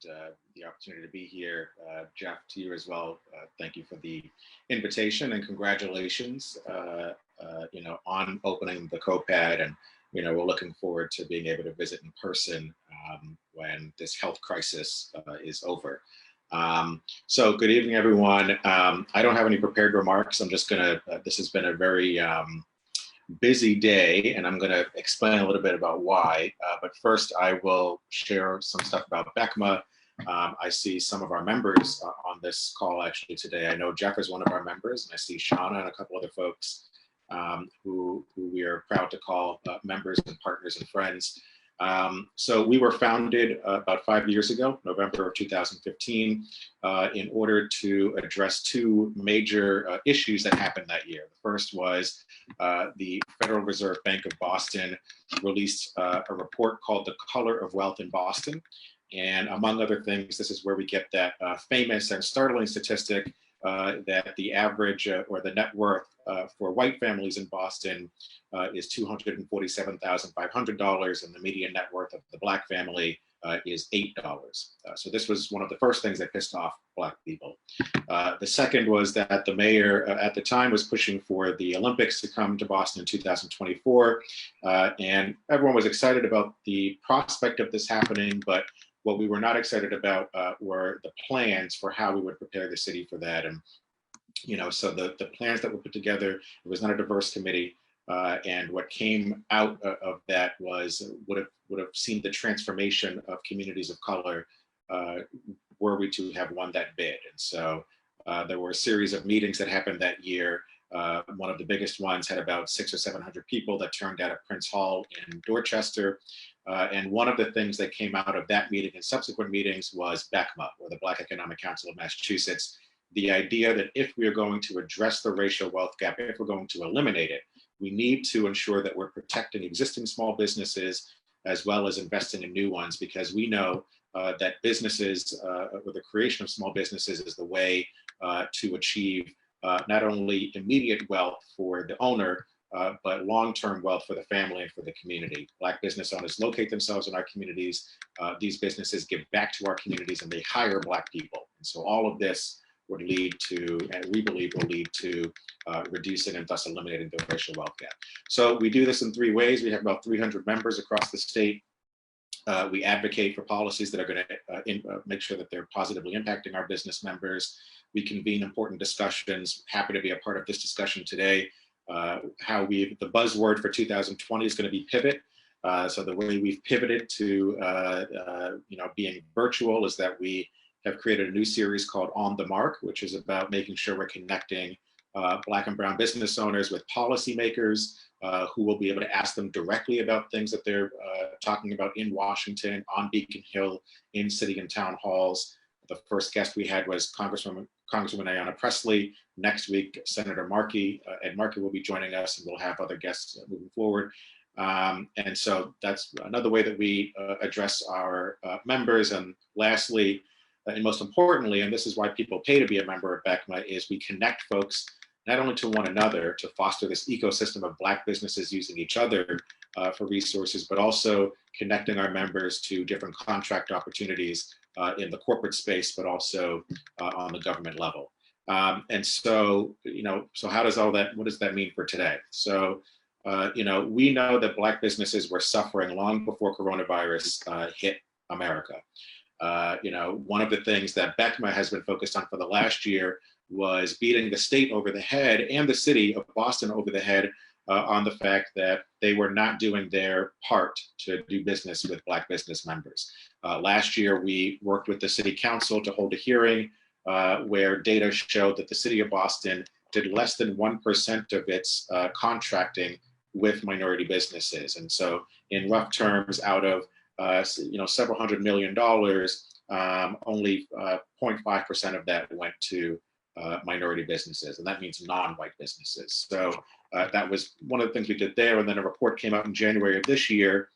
the opportunity to be here. Jeff, to you as well. Thank you for the invitation, and congratulations, you know, on opening the COPAD. And, you know, we're looking forward to being able to visit in person when this health crisis is over. So good evening, everyone. I don't have any prepared remarks. I'm just gonna, this has been a very busy day, and I'm gonna explain a little bit about why. But first, I will share some stuff about BECMA. I see some of our members on this call actually today. I know Jeff is one of our members, and I see Shauna and a couple other folks who we are proud to call members and partners and friends. So we were founded about 5 years ago, November of 2015, in order to address two major issues that happened that year. The first was the Federal Reserve Bank of Boston released a report called The Color of Wealth in Boston. And among other things, this is where we get that famous and startling statistic that the average or the net worth for white families in Boston is $247,500, and the median net worth of the Black family is $8. So this was one of the first things that pissed off Black people. The second was that the mayor at the time was pushing for the Olympics to come to Boston in 2024. And everyone was excited about the prospect of this happening, but what we were not excited about were the plans for how we would prepare the city for that. And, so the plans that were put together, it was not a diverse committee. And what came out of that would have seen the transformation of communities of color were we to have won that bid. And so there were a series of meetings that happened that year. One of the biggest ones had about 600 or 700 people that turned out at Prince Hall in Dorchester. And one of the things that came out of that meeting and subsequent meetings was BECMA, or the Black Economic Council of Massachusetts. The idea that if we are going to address the racial wealth gap, if we're going to eliminate it, we need to ensure that we're protecting existing small businesses as well as investing in new ones, because we know that businesses, or the creation of small businesses, is the way to achieve not only immediate wealth for the owner, but long-term wealth for the family and for the community. Black business owners locate themselves in our communities. These businesses give back to our communities, and they hire Black people. And so all of this would lead to, and we believe will lead to, reducing and thus eliminating the racial wealth gap. So we do this in 3 ways. We have about 300 members across the state. We advocate for policies that are going to make sure that they're positively impacting our business members. We convene important discussions. Happy to be a part of this discussion today. The buzzword for 2020 is going to be pivot. So the way we've pivoted to being virtual is that we have created a new series called On the Mark, which is about making sure we're connecting Black and brown business owners with policymakers who will be able to ask them directly about things that they're talking about in Washington, on Beacon Hill, in city and town halls. The first guest we had was Congresswoman Ayanna Pressley. Next week, Senator Ed Markey will be joining us, and we'll have other guests moving forward. And so that's another way that we address our members. And lastly, and most importantly, and this is why people pay to be a member of BECMA, is we connect folks not only to one another to foster this ecosystem of Black businesses using each other for resources, but also connecting our members to different contract opportunities in the corporate space, but also on the government level. And so, so how does all that, what does that mean for today? So, we know that Black businesses were suffering long before coronavirus hit America. One of the things that BECMA has been focused on for the last year was beating the state over the head and the city of Boston over the head on the fact that they were not doing their part to do business with Black business members. Last year, we worked with the city council to hold a hearing where data showed that the city of Boston did less than 1% of its contracting with minority businesses. And so in rough terms, out of several $100 million, only 0.5% of that went to minority businesses, and that means non-white businesses. So that was one of the things we did there. And then a report came out in January of this year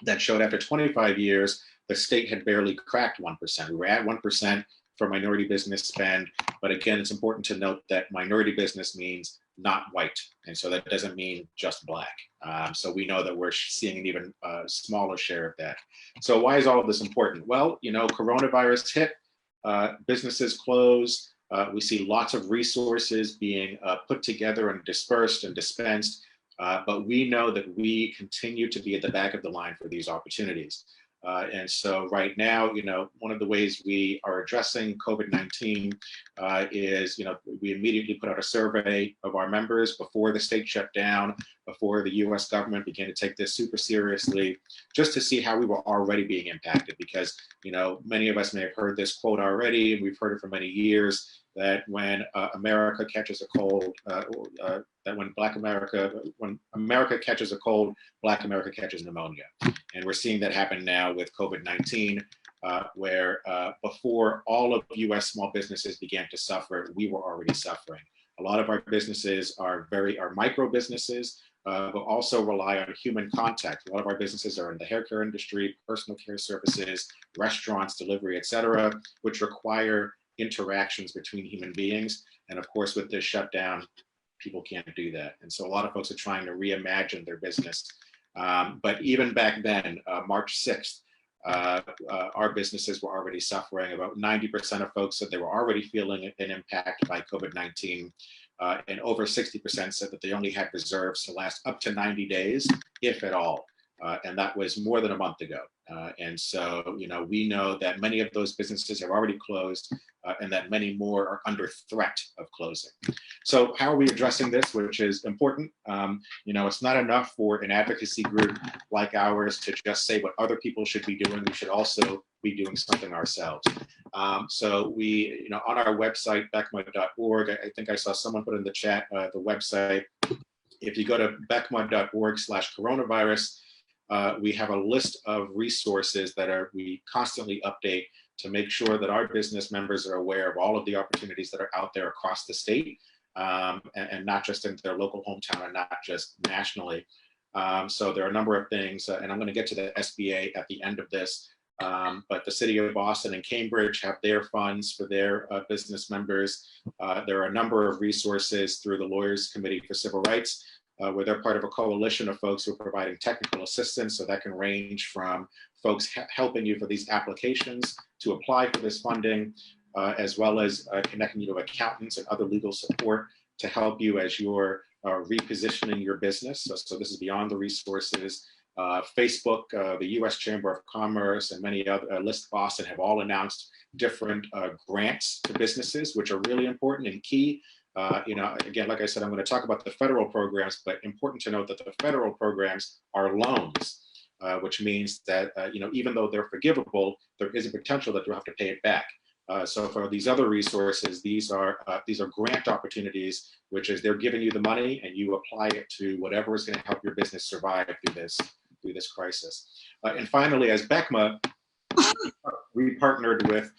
that showed after 25 years, the state had barely cracked 1%. We were at 1% for minority business spend. But again, it's important to note that minority business means not white. And so that doesn't mean just Black. So we know that we're seeing an even smaller share of that. So why is all of this important? Well, coronavirus hit, businesses closed. We see lots of resources being put together and dispersed and dispensed, but we know that we continue to be at the back of the line for these opportunities. And so right now, one of the ways we are addressing COVID-19 is, we immediately put out a survey of our members before the state shut down, before the US government began to take this super seriously, just to see how we were already being impacted. Because, many of us may have heard this quote already, and we've heard it for many years, that when America catches a cold, that when America catches a cold, Black America catches pneumonia. And we're seeing that happen now with COVID-19, where before all of US small businesses began to suffer, we were already suffering. A lot of our businesses are micro businesses, but also rely on human contact. A lot of our businesses are in the hair care industry, personal care services, restaurants, delivery, et cetera, which require interactions between human beings. And of course, with this shutdown, people can't do that. And so a lot of folks are trying to reimagine their business. But even back then, March 6th, our businesses were already suffering. About 90% of folks said they were already feeling an impact by COVID-19. And over 60% said that they only had reserves to last up to 90 days, if at all. And that was more than a month ago. And so, we know that many of those businesses have already closed and that many more are under threat of closing. So how are we addressing this, which is important? It's not enough for an advocacy group like ours to just say what other people should be doing. We should also be doing something ourselves. So we, on our website, becma.org, I think I saw someone put in the chat the website. If you go to becma.org/coronavirus, we have a list of resources that we constantly update to make sure that our business members are aware of all of the opportunities that are out there across the state, and not just in their local hometown and not just nationally. So there are a number of things, and I'm going to get to the SBA at the end of this, but the city of Boston and Cambridge have their funds for their business members. There are a number of resources through the Lawyers Committee for Civil Rights, where they're part of a coalition of folks who are providing technical assistance. So that can range from folks helping you for these applications to apply for this funding, as well as connecting you to accountants and other legal support to help you as you're repositioning your business. So this is beyond the resources. Facebook, the U.S. Chamber of Commerce, and many other, List Boston have all announced different grants to businesses, which are really important and key. Again, like I said, I'm going to talk about the federal programs, but important to note that the federal programs are loans, which means that, even though they're forgivable, there is a potential that you'll have to pay it back. So for these other resources, these are grant opportunities, which is they're giving you the money and you apply it to whatever is going to help your business survive through this crisis. And finally, as BECMA, we partnered with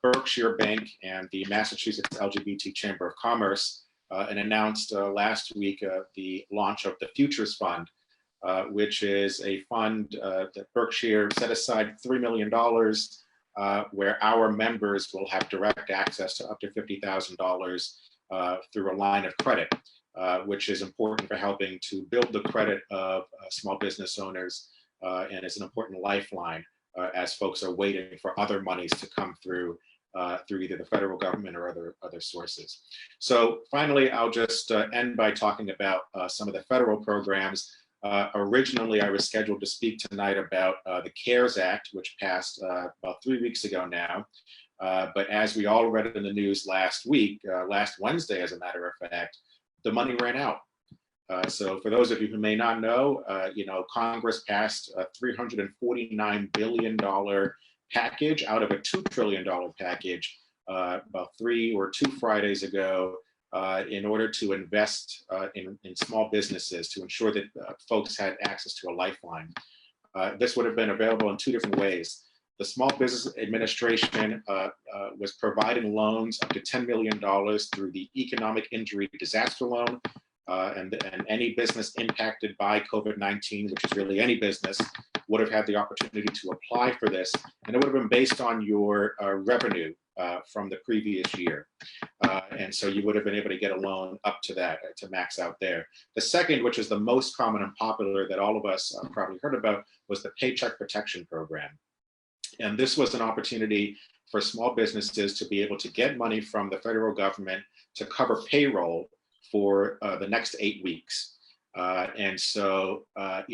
Berkshire Bank and the Massachusetts LGBT Chamber of Commerce and announced last week the launch of the Futures Fund, which is a fund that Berkshire set aside $3 million where our members will have direct access to up to $50,000 through a line of credit, which is important for helping to build the credit of small business owners and is an important lifeline as folks are waiting for other monies to come through either the federal government or other sources. So finally, I'll just end by talking about some of the federal programs. Originally, I was scheduled to speak tonight about the CARES Act, which passed about 3 weeks ago now. But as we all read in the news last week, last Wednesday, as a matter of fact, the money ran out. So for those of you who may not know, Congress passed a $349 billion package out of a $2 trillion package about 3 or 2 Fridays ago in order to invest in small businesses to ensure that folks had access to a lifeline. This would have been available in 2 different ways. The Small Business Administration was providing loans up to $10 million through the Economic Injury Disaster Loan, and any business impacted by COVID-19, which is really any business, would have had the opportunity to apply for this, and it would have been based on your revenue from the previous year. And so you would have been able to get a loan up to that, to max out there. The second, which is the most common and popular that all of us probably heard about, was the Paycheck Protection Program. And this was an opportunity for small businesses to be able to get money from the federal government to cover payroll for the next 8 weeks. And so, a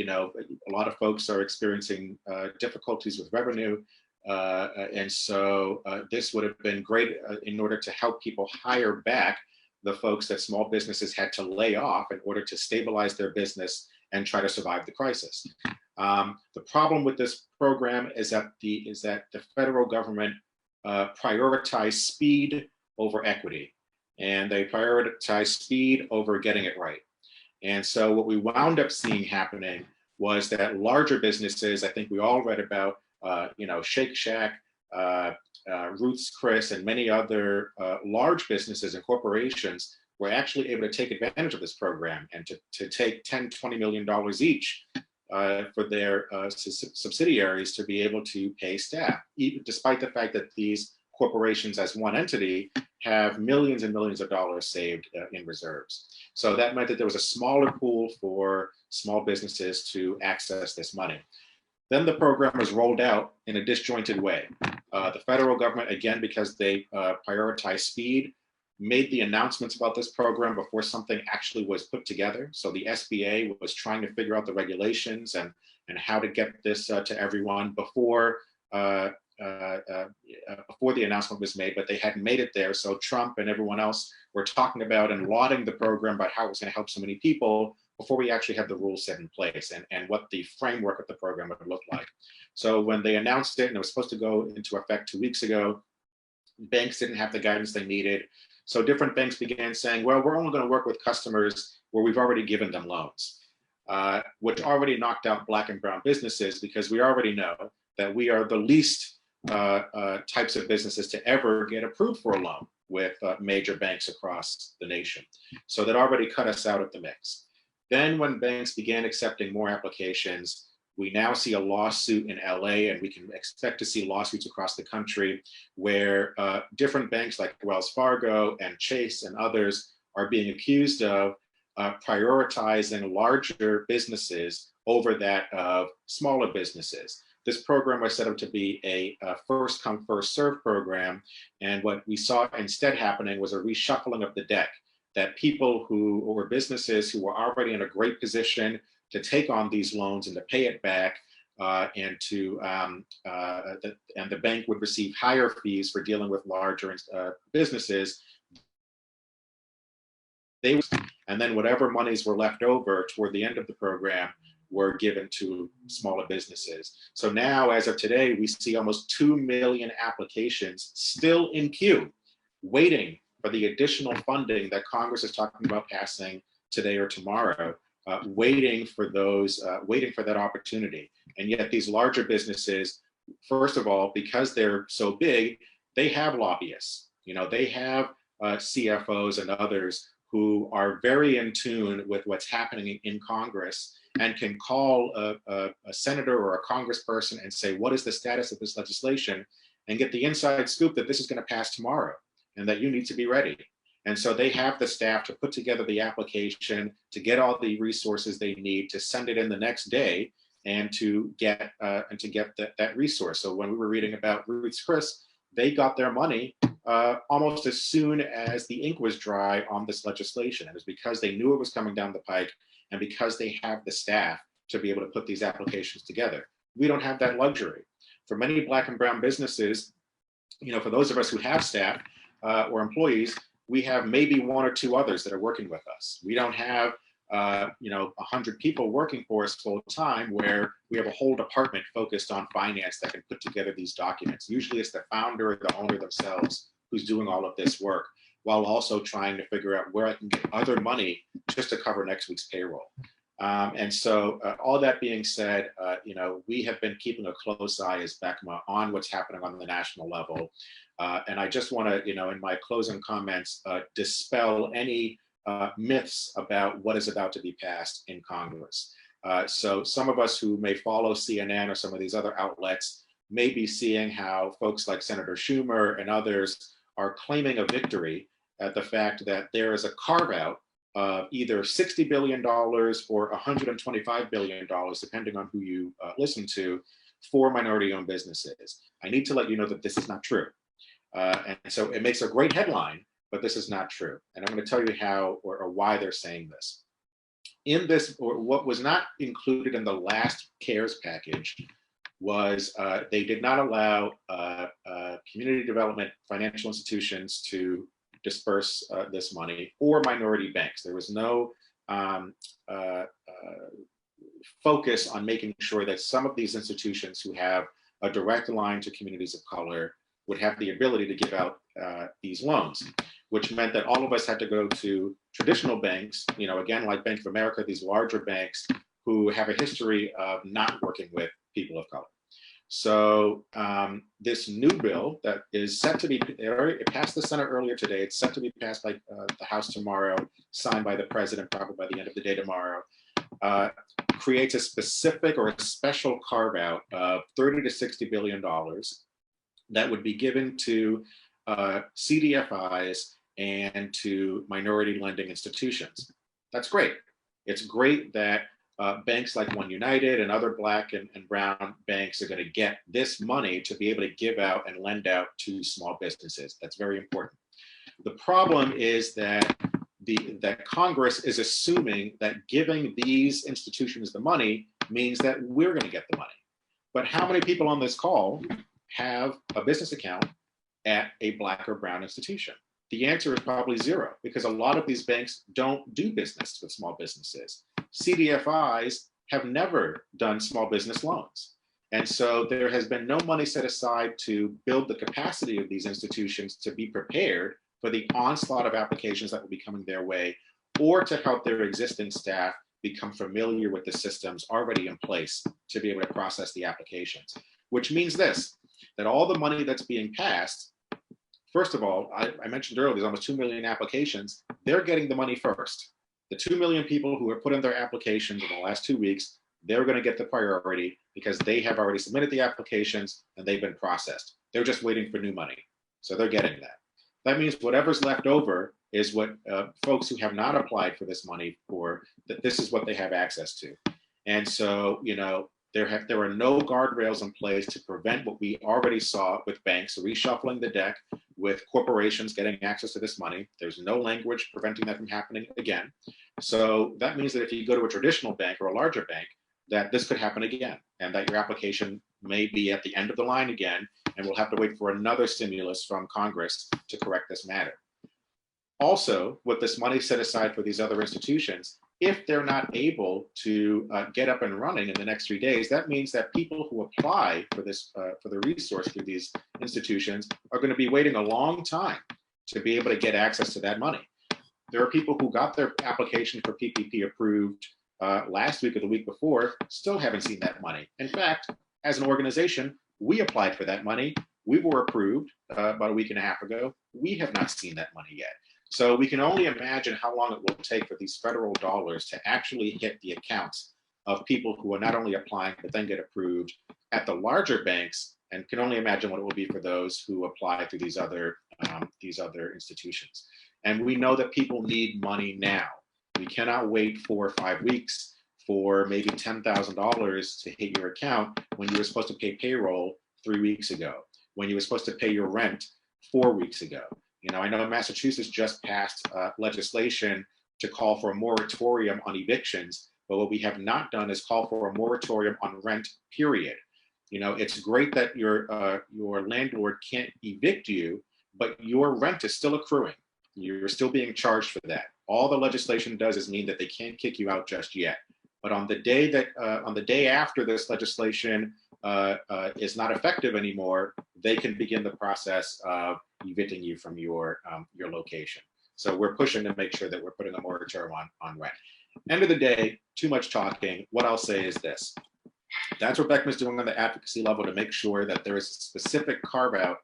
lot of folks are experiencing difficulties with revenue. And so this would have been great in order to help people hire back the folks that small businesses had to lay off in order to stabilize their business and try to survive the crisis. The problem with this program is that the federal government prioritized speed over equity, and they prioritize speed over getting it right. And so what we wound up seeing happening was that larger businesses, I think we all read about, Shake Shack, Ruth's Chris, and many other large businesses and corporations were actually able to take advantage of this program and to take $10, $20 million each for their subsidiaries to be able to pay staff, even despite the fact that these corporations as one entity have millions and millions of dollars saved in reserves. So that meant that there was a smaller pool for small businesses to access this money. Then the program was rolled out in a disjointed way. The federal government, again, because they prioritize speed, made the announcements about this program before something actually was put together. So the SBA was trying to figure out the regulations and how to get this to everyone before the announcement was made, but they hadn't made it there. So Trump and everyone else were talking about and lauding the program about how it was going to help so many people before we actually had the rules set in place and what the framework of the program would look like. So when they announced it and it was supposed to go into effect 2 weeks ago, banks didn't have the guidance they needed. So different banks began saying, well, we're only going to work with customers where we've already given them loans, which already knocked out Black and brown businesses, because we already know that we are the least types of businesses to ever get approved for a loan with major banks across the nation. So that already cut us out of the mix. Then when banks began accepting more applications, we now see a lawsuit in LA, and we can expect to see lawsuits across the country where different banks like Wells Fargo and Chase and others are being accused of prioritizing larger businesses over that of smaller businesses. This program was set up to be a first come, first serve program. And what we saw instead happening was a reshuffling of the deck, that people or businesses who were already in a great position to take on these loans and to pay it back, and the bank would receive higher fees for dealing with larger businesses. And then whatever monies were left over toward the end of the program were given to smaller businesses. So now, as of today, we see almost 2 million applications still in queue, waiting for the additional funding that Congress is talking about passing today or tomorrow. Waiting for that opportunity. And yet these larger businesses, first of all, because they're so big, they have lobbyists. They have CFOs and others who are very in tune with what's happening in Congress and can call a senator or a congressperson and say, what is the status of this legislation? And get the inside scoop that this is going to pass tomorrow and that you need to be ready. And so they have the staff to put together the application, to get all the resources they need, to send it in the next day, and to get that resource. So when we were reading about Ruth's Chris, they got their money almost as soon as the ink was dry on this legislation. It was because they knew it was coming down the pike, and because they have the staff to be able to put these applications together. We don't have that luxury. For many Black and brown businesses, for those of us who have staff or employees, we have maybe 1 or 2 others that are working with us. We don't have 100 people working for us full time, where we have a whole department focused on finance that can put together these documents. Usually it's the founder or the owner themselves who's doing all of this work, while also trying to figure out where I can get other money just to cover next week's payroll. And so all that being said, we have been keeping a close eye as BECMA on what's happening on the national level. And I just want to, in my closing comments, dispel any myths about what is about to be passed in Congress. So some of us who may follow CNN or some of these other outlets may be seeing how folks like Senator Schumer and others are claiming a victory at the fact that there is a carve out of either $60 billion or $125 billion, depending on who you listen to, for minority-owned businesses. I need to let you know that this is not true. And so it makes a great headline, but this is not true. And I'm going to tell you how or why they're saying this. In this, or what was not included in the last CARES package was they did not allow community development financial institutions to disperse this money, or minority banks. There was no focus on making sure that some of these institutions who have a direct line to communities of color would have the ability to give out these loans, which meant that all of us had to go to traditional banks, again, like Bank of America, these larger banks who have a history of not working with people of color. So this new bill that is set to be, it passed the Senate earlier today, it's set to be passed by the House tomorrow, signed by the president probably by the end of the day tomorrow, creates a specific or a special carve out of $30 to $60 billion that would be given to CDFIs and to minority lending institutions. That's great. It's great that banks like One United and other Black and brown banks are going to get this money to be able to give out and lend out to small businesses. That's very important. The problem is that Congress is assuming that giving these institutions the money means that we're going to get the money. But how many people on this call have a business account at a Black or brown institution? The answer is probably zero, because a lot of these banks don't do business with small businesses. CDFIs have never done small business loans. And so there has been no money set aside to build the capacity of these institutions to be prepared for the onslaught of applications that will be coming their way, or to help their existing staff become familiar with the systems already in place to be able to process the applications. Which means this, that all the money that's being passed, first of all, I mentioned earlier, there's almost 2 million applications. They're getting the money first. The 2 million people who have put in their applications in the last 2 weeks, they're going to get the priority because they have already submitted the applications and they've been processed. They're just waiting for new money. So they're getting that. That means whatever's left over is what folks who have not applied for this money for, that this is what they have access to. And so, you know, there are no guardrails in place to prevent what we already saw with banks reshuffling the deck, with corporations getting access to this money. There's no language preventing that from happening again. So that means that if you go to a traditional bank or a larger bank, that this could happen again, and that your application may be at the end of the line again, and we'll have to wait for another stimulus from Congress to correct this matter. Also, with this money set aside for these other institutions, if they're not able to get up and running in the next 3 days, that means that people who apply for this for the resource through these institutions are going to be waiting a long time to be able to get access to that money. There are people who got their application for PPP approved last week or the week before, still haven't seen that money. In fact, as an organization, we applied for that money. We were approved about a week and a half ago. We have not seen that money yet. So we can only imagine how long it will take for these federal dollars to actually hit the accounts of people who are not only applying, but then get approved at the larger banks, and can only imagine what it will be for those who apply through these other institutions. And we know that people need money now. We cannot wait 4 or 5 weeks for maybe $10,000 to hit your account when you were supposed to pay payroll 3 weeks ago, when you were supposed to pay your rent 4 weeks ago. You know, I know Massachusetts just passed legislation to call for a moratorium on evictions, but what we have not done is call for a moratorium on rent, period. You know, it's great that your landlord can't evict you, but your rent is still accruing. You're still being charged for that. All the legislation does is mean that they can't kick you out just yet. But on the day after this legislation is not effective anymore, they can begin the process of evicting you from your location. So we're pushing to make sure that we're putting a moratorium on rent. End of the day, too much talking. What I'll say is this. That's what BECMA is doing on the advocacy level to make sure that there is a specific carve out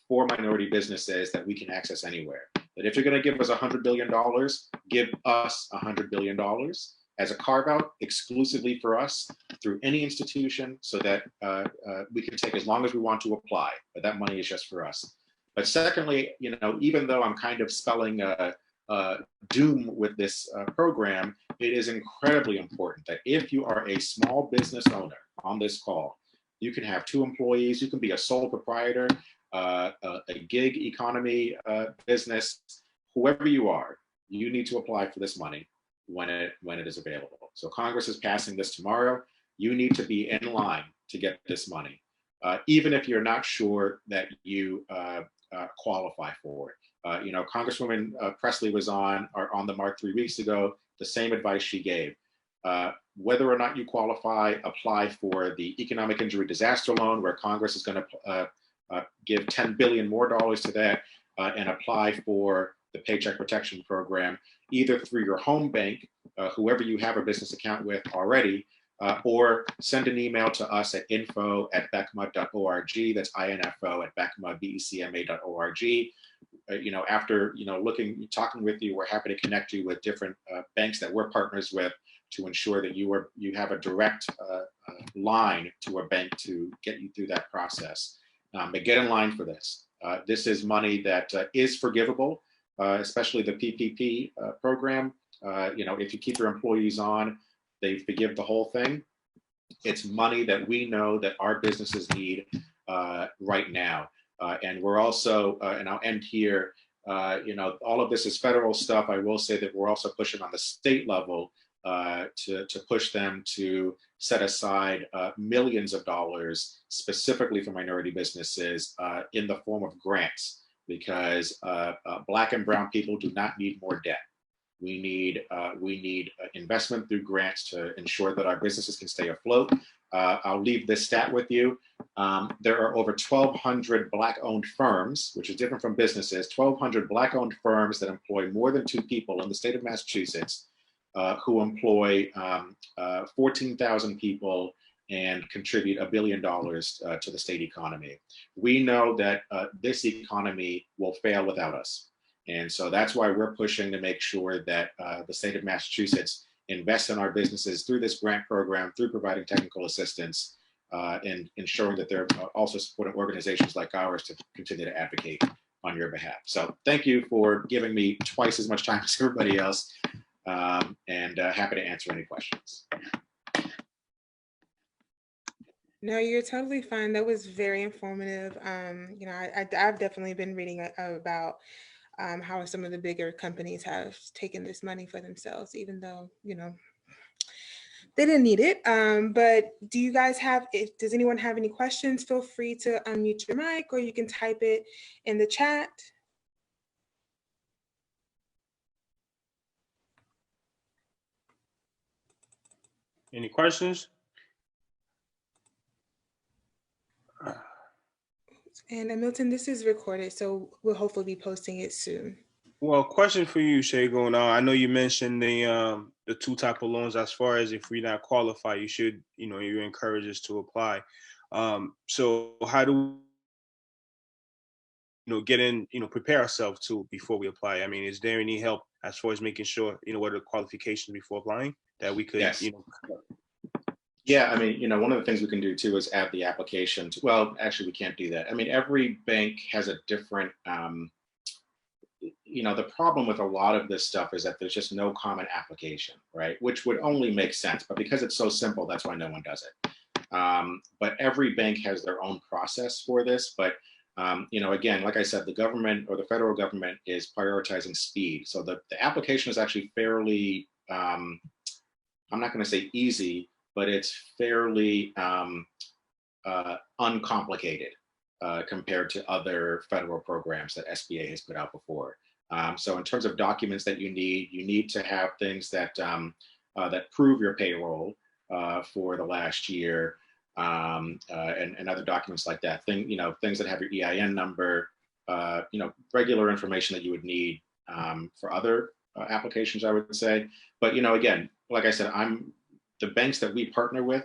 for minority businesses that we can access anywhere. That if you're going to give us $100 billion, give us $100 billion as a carve out exclusively for us through any institution, so that we can take as long as we want to apply, but that money is just for us. But secondly, you know, even though I'm kind of spelling doom with this program, it is incredibly important that if you are a small business owner on this call, you can have 2 employees, you can be a sole proprietor, a gig economy business, whoever you are, you need to apply for this money when it is available. So Congress is passing this tomorrow. You need to be in line to get this money, even if you're not sure that you qualify for it. You know, Congresswoman Presley was on the mark 3 weeks ago. The same advice she gave. Whether or not you qualify, apply for the economic injury disaster loan, where Congress is going to give $10 billion more to that, and apply for the Paycheck Protection Program, either through your home bank, whoever you have a business account with already, or send an email to us at info@becma.org. That's info@becma.org. You know, after talking with you, we're happy to connect you with different banks that we're partners with to ensure that you have a direct line to a bank to get you through that process. But get in line for this. This is money that is forgivable, especially the PPP program. You know, if you keep your employees on, they forgive the whole thing. It's money that we know that our businesses need right now. And we're also, and I'll end here, all of this is federal stuff. I will say that we're also pushing on the state level to push them to set aside millions of dollars specifically for minority businesses in the form of grants, because Black and brown people do not need more debt. We need investment through grants to ensure that our businesses can stay afloat. I'll leave this stat with you. There are over 1,200 Black-owned firms, which is different from businesses, 1,200 Black-owned firms that employ more than 2 people in the state of Massachusetts, who employ 14,000 people and contribute $1 billion to the state economy. We know that this economy will fail without us. And so that's why we're pushing to make sure that the state of Massachusetts invests in our businesses through this grant program, through providing technical assistance, and ensuring that they're also supporting organizations like ours to continue to advocate on your behalf. So thank you for giving me twice as much time as everybody else, and happy to answer any questions. No, you're totally fine. That was very informative. I've definitely been reading about how some of the bigger companies have taken this money for themselves, even though, they didn't need it. But do you guys does anyone have any questions? Feel free to unmute your mic, or you can type it in the chat. Any questions? And Milton, this is recorded, so we'll hopefully be posting it soon. Well, question for you, Segun. I know you mentioned the 2 type of loans. As far as if we're not qualified, you should, you encourage us to apply. So how do we, get in, prepare ourselves to before we apply? I mean, is there any help as far as making sure, what are the qualifications before applying that we could, Yes. Yeah, I mean, one of the things we can do too is add the application. Well, actually, we can't do that. I mean, every bank has a different, the problem with a lot of this stuff is that there's just no common application, right? Which would only make sense, but because it's so simple, that's why no one does it. But every bank has their own process for this. But, again, like I said, the government or the federal government is prioritizing speed. So the application is actually fairly, I'm not going to say easy, but it's fairly uncomplicated compared to other federal programs that SBA has put out before. So in terms of documents that you need to have things that that prove your payroll for the last year, and other documents like that. Things that have your EIN number, regular information that you would need for other applications, I would say. But again, like I said, the banks that we partner with,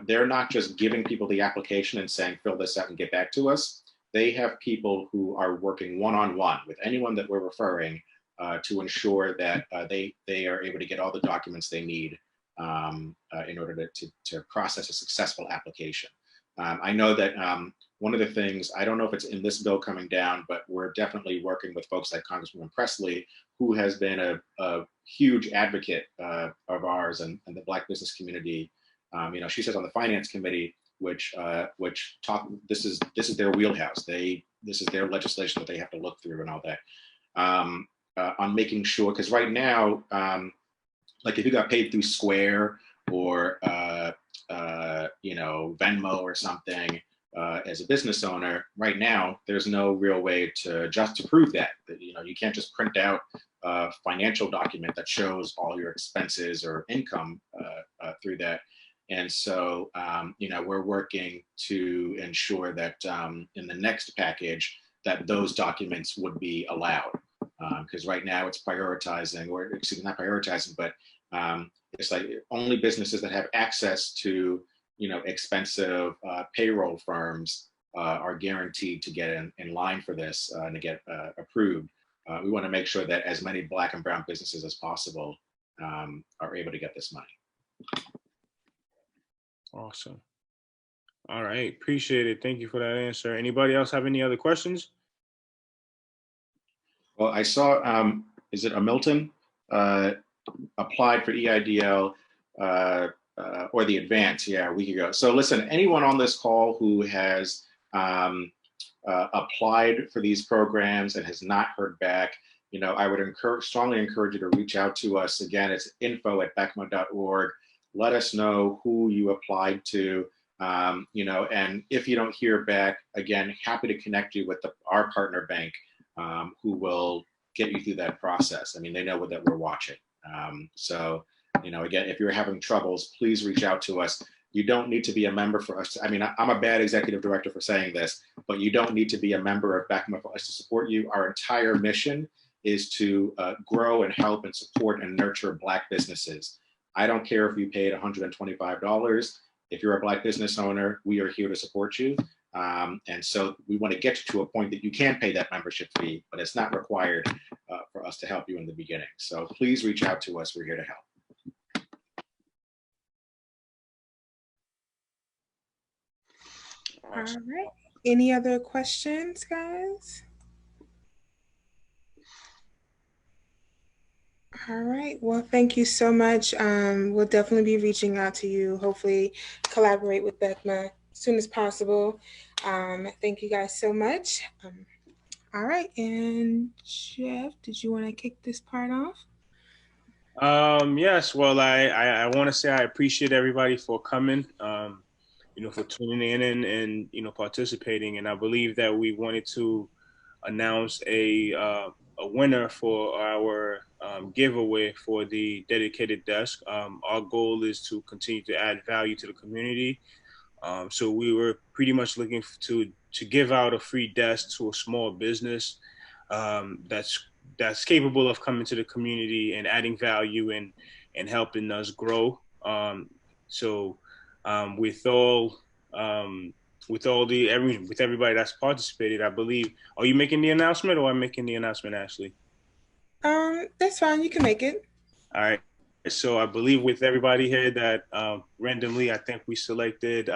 they're not just giving people the application and saying, fill this out and get back to us. They have people who are working one-on-one with anyone that we're referring to ensure that they are able to get all the documents they need in order to process a successful application. I know that one of the things, I don't know if it's in this bill coming down, but we're definitely working with folks like Congresswoman Presley, who has been a huge advocate of ours and the Black business community. She says on the finance committee, which this is their wheelhouse. This is their legislation that they have to look through and all that, on making sure, because right now, like if you got paid through Square or Venmo or something, as a business owner, right now there's no real way to prove that. You can't just print out a financial document that shows all your expenses or income through that. And so, we're working to ensure that in the next package that those documents would be allowed. Because right now it's prioritizing, or excuse me, not prioritizing, but it's like only businesses that have access to, expensive payroll firms are guaranteed to get in line for this and to get approved. We want to make sure that as many Black and brown businesses as possible are able to get this money. Awesome. All right, appreciate it. Thank you for that answer. Anybody else have any other questions? Well, I saw, is it Milton applied for EIDL or the advance, yeah, a week ago. So listen, anyone on this call who has applied for these programs and has not heard back, I would strongly encourage you to reach out to us. Again, it's info@becma.org. Let us know who you applied to, and if you don't hear back, again, happy to connect you with our partner bank, who will get you through that process. I mean, they know that we're watching. So, again, if you're having troubles, please reach out to us. You don't need to be a member for us. I mean, I'm a bad executive director for saying this, but you don't need to be a member of BECMA for us to support you. Our entire mission is to grow and help and support and nurture Black businesses. I don't care if you paid $125. If you're a Black business owner, we are here to support you. And so we want to get you to a point that you can pay that membership fee, but it's not required for us to help you in the beginning. So please reach out to us. We're here to help. All right. Any other questions, guys? All right. Well, thank you so much. We'll definitely be reaching out to you. Hopefully, collaborate with BECMA as soon as possible. Thank you guys so much. All right. And Jeff, did you want to kick this part off? Yes. Well, I want to say I appreciate everybody for coming. For tuning in and participating. And I believe that we wanted to announce a winner for our giveaway for the dedicated desk. Our goal is to continue to add value to the community. So we were pretty much looking to give out a free desk to a small business that's capable of coming to the community and adding value and helping us grow. With everybody that's participated, I believe. Are you making the announcement, or I'm making the announcement, Ashley? That's fine. You can make it. All right. So I believe with everybody here that randomly, I think we selected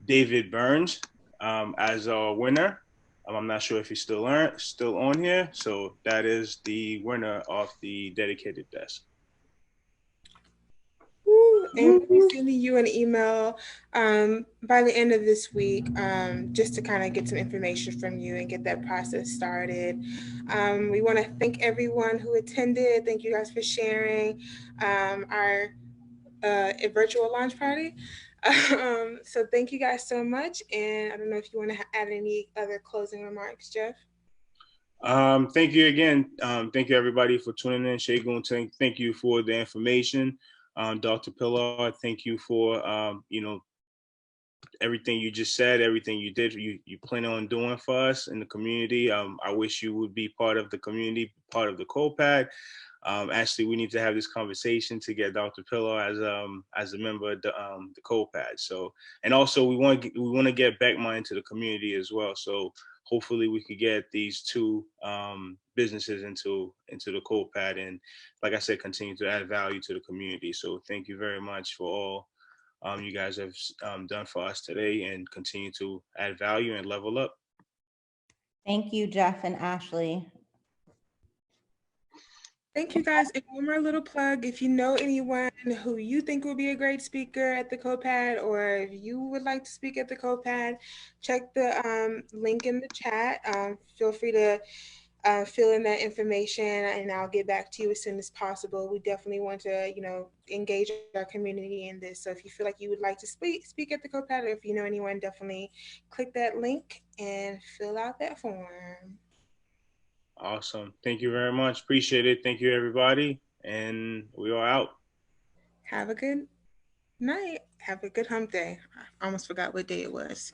David Burns as our winner. I'm not sure if he's still on here. So that is the winner of the dedicated desk. And we'll be sending you an email by the end of this week, just to kind of get some information from you and get that process started. We want to thank everyone who attended. Thank you guys for sharing our virtual launch party. So thank you guys so much. And I don't know if you want to add any other closing remarks, Jeff. Thank you again. Thank you everybody for tuning in. Segun, thank you for the information. Dr. Pilar, thank you for everything you just said, everything you did, you plan on doing for us in the community. I wish you would be part of the community, part of the COPAD. Actually, we need to have this conversation to get Dr. Pilar as a member of the COPAD. So, and also we want to get BECMA into the community as well. So hopefully we could get these two businesses into the COPAD, and like I said, continue to add value to the community. So thank you very much for all you guys have done for us today, and continue to add value and level up. Thank you, Jeff and Ashley. Thank you guys. And one more little plug, if you know anyone who you think will be a great speaker at the COPAD, or if you would like to speak at the COPAD, check the link in the chat. Feel free to fill in that information, and I'll get back to you as soon as possible. We definitely want to, engage our community in this. So if you feel like you would like to speak at the COPAD, or if you know anyone, definitely click that link and fill out that form. Awesome. Thank you very much. Appreciate it. Thank you, everybody. And we are out. Have a good night. Have a good hump day. I almost forgot what day it was.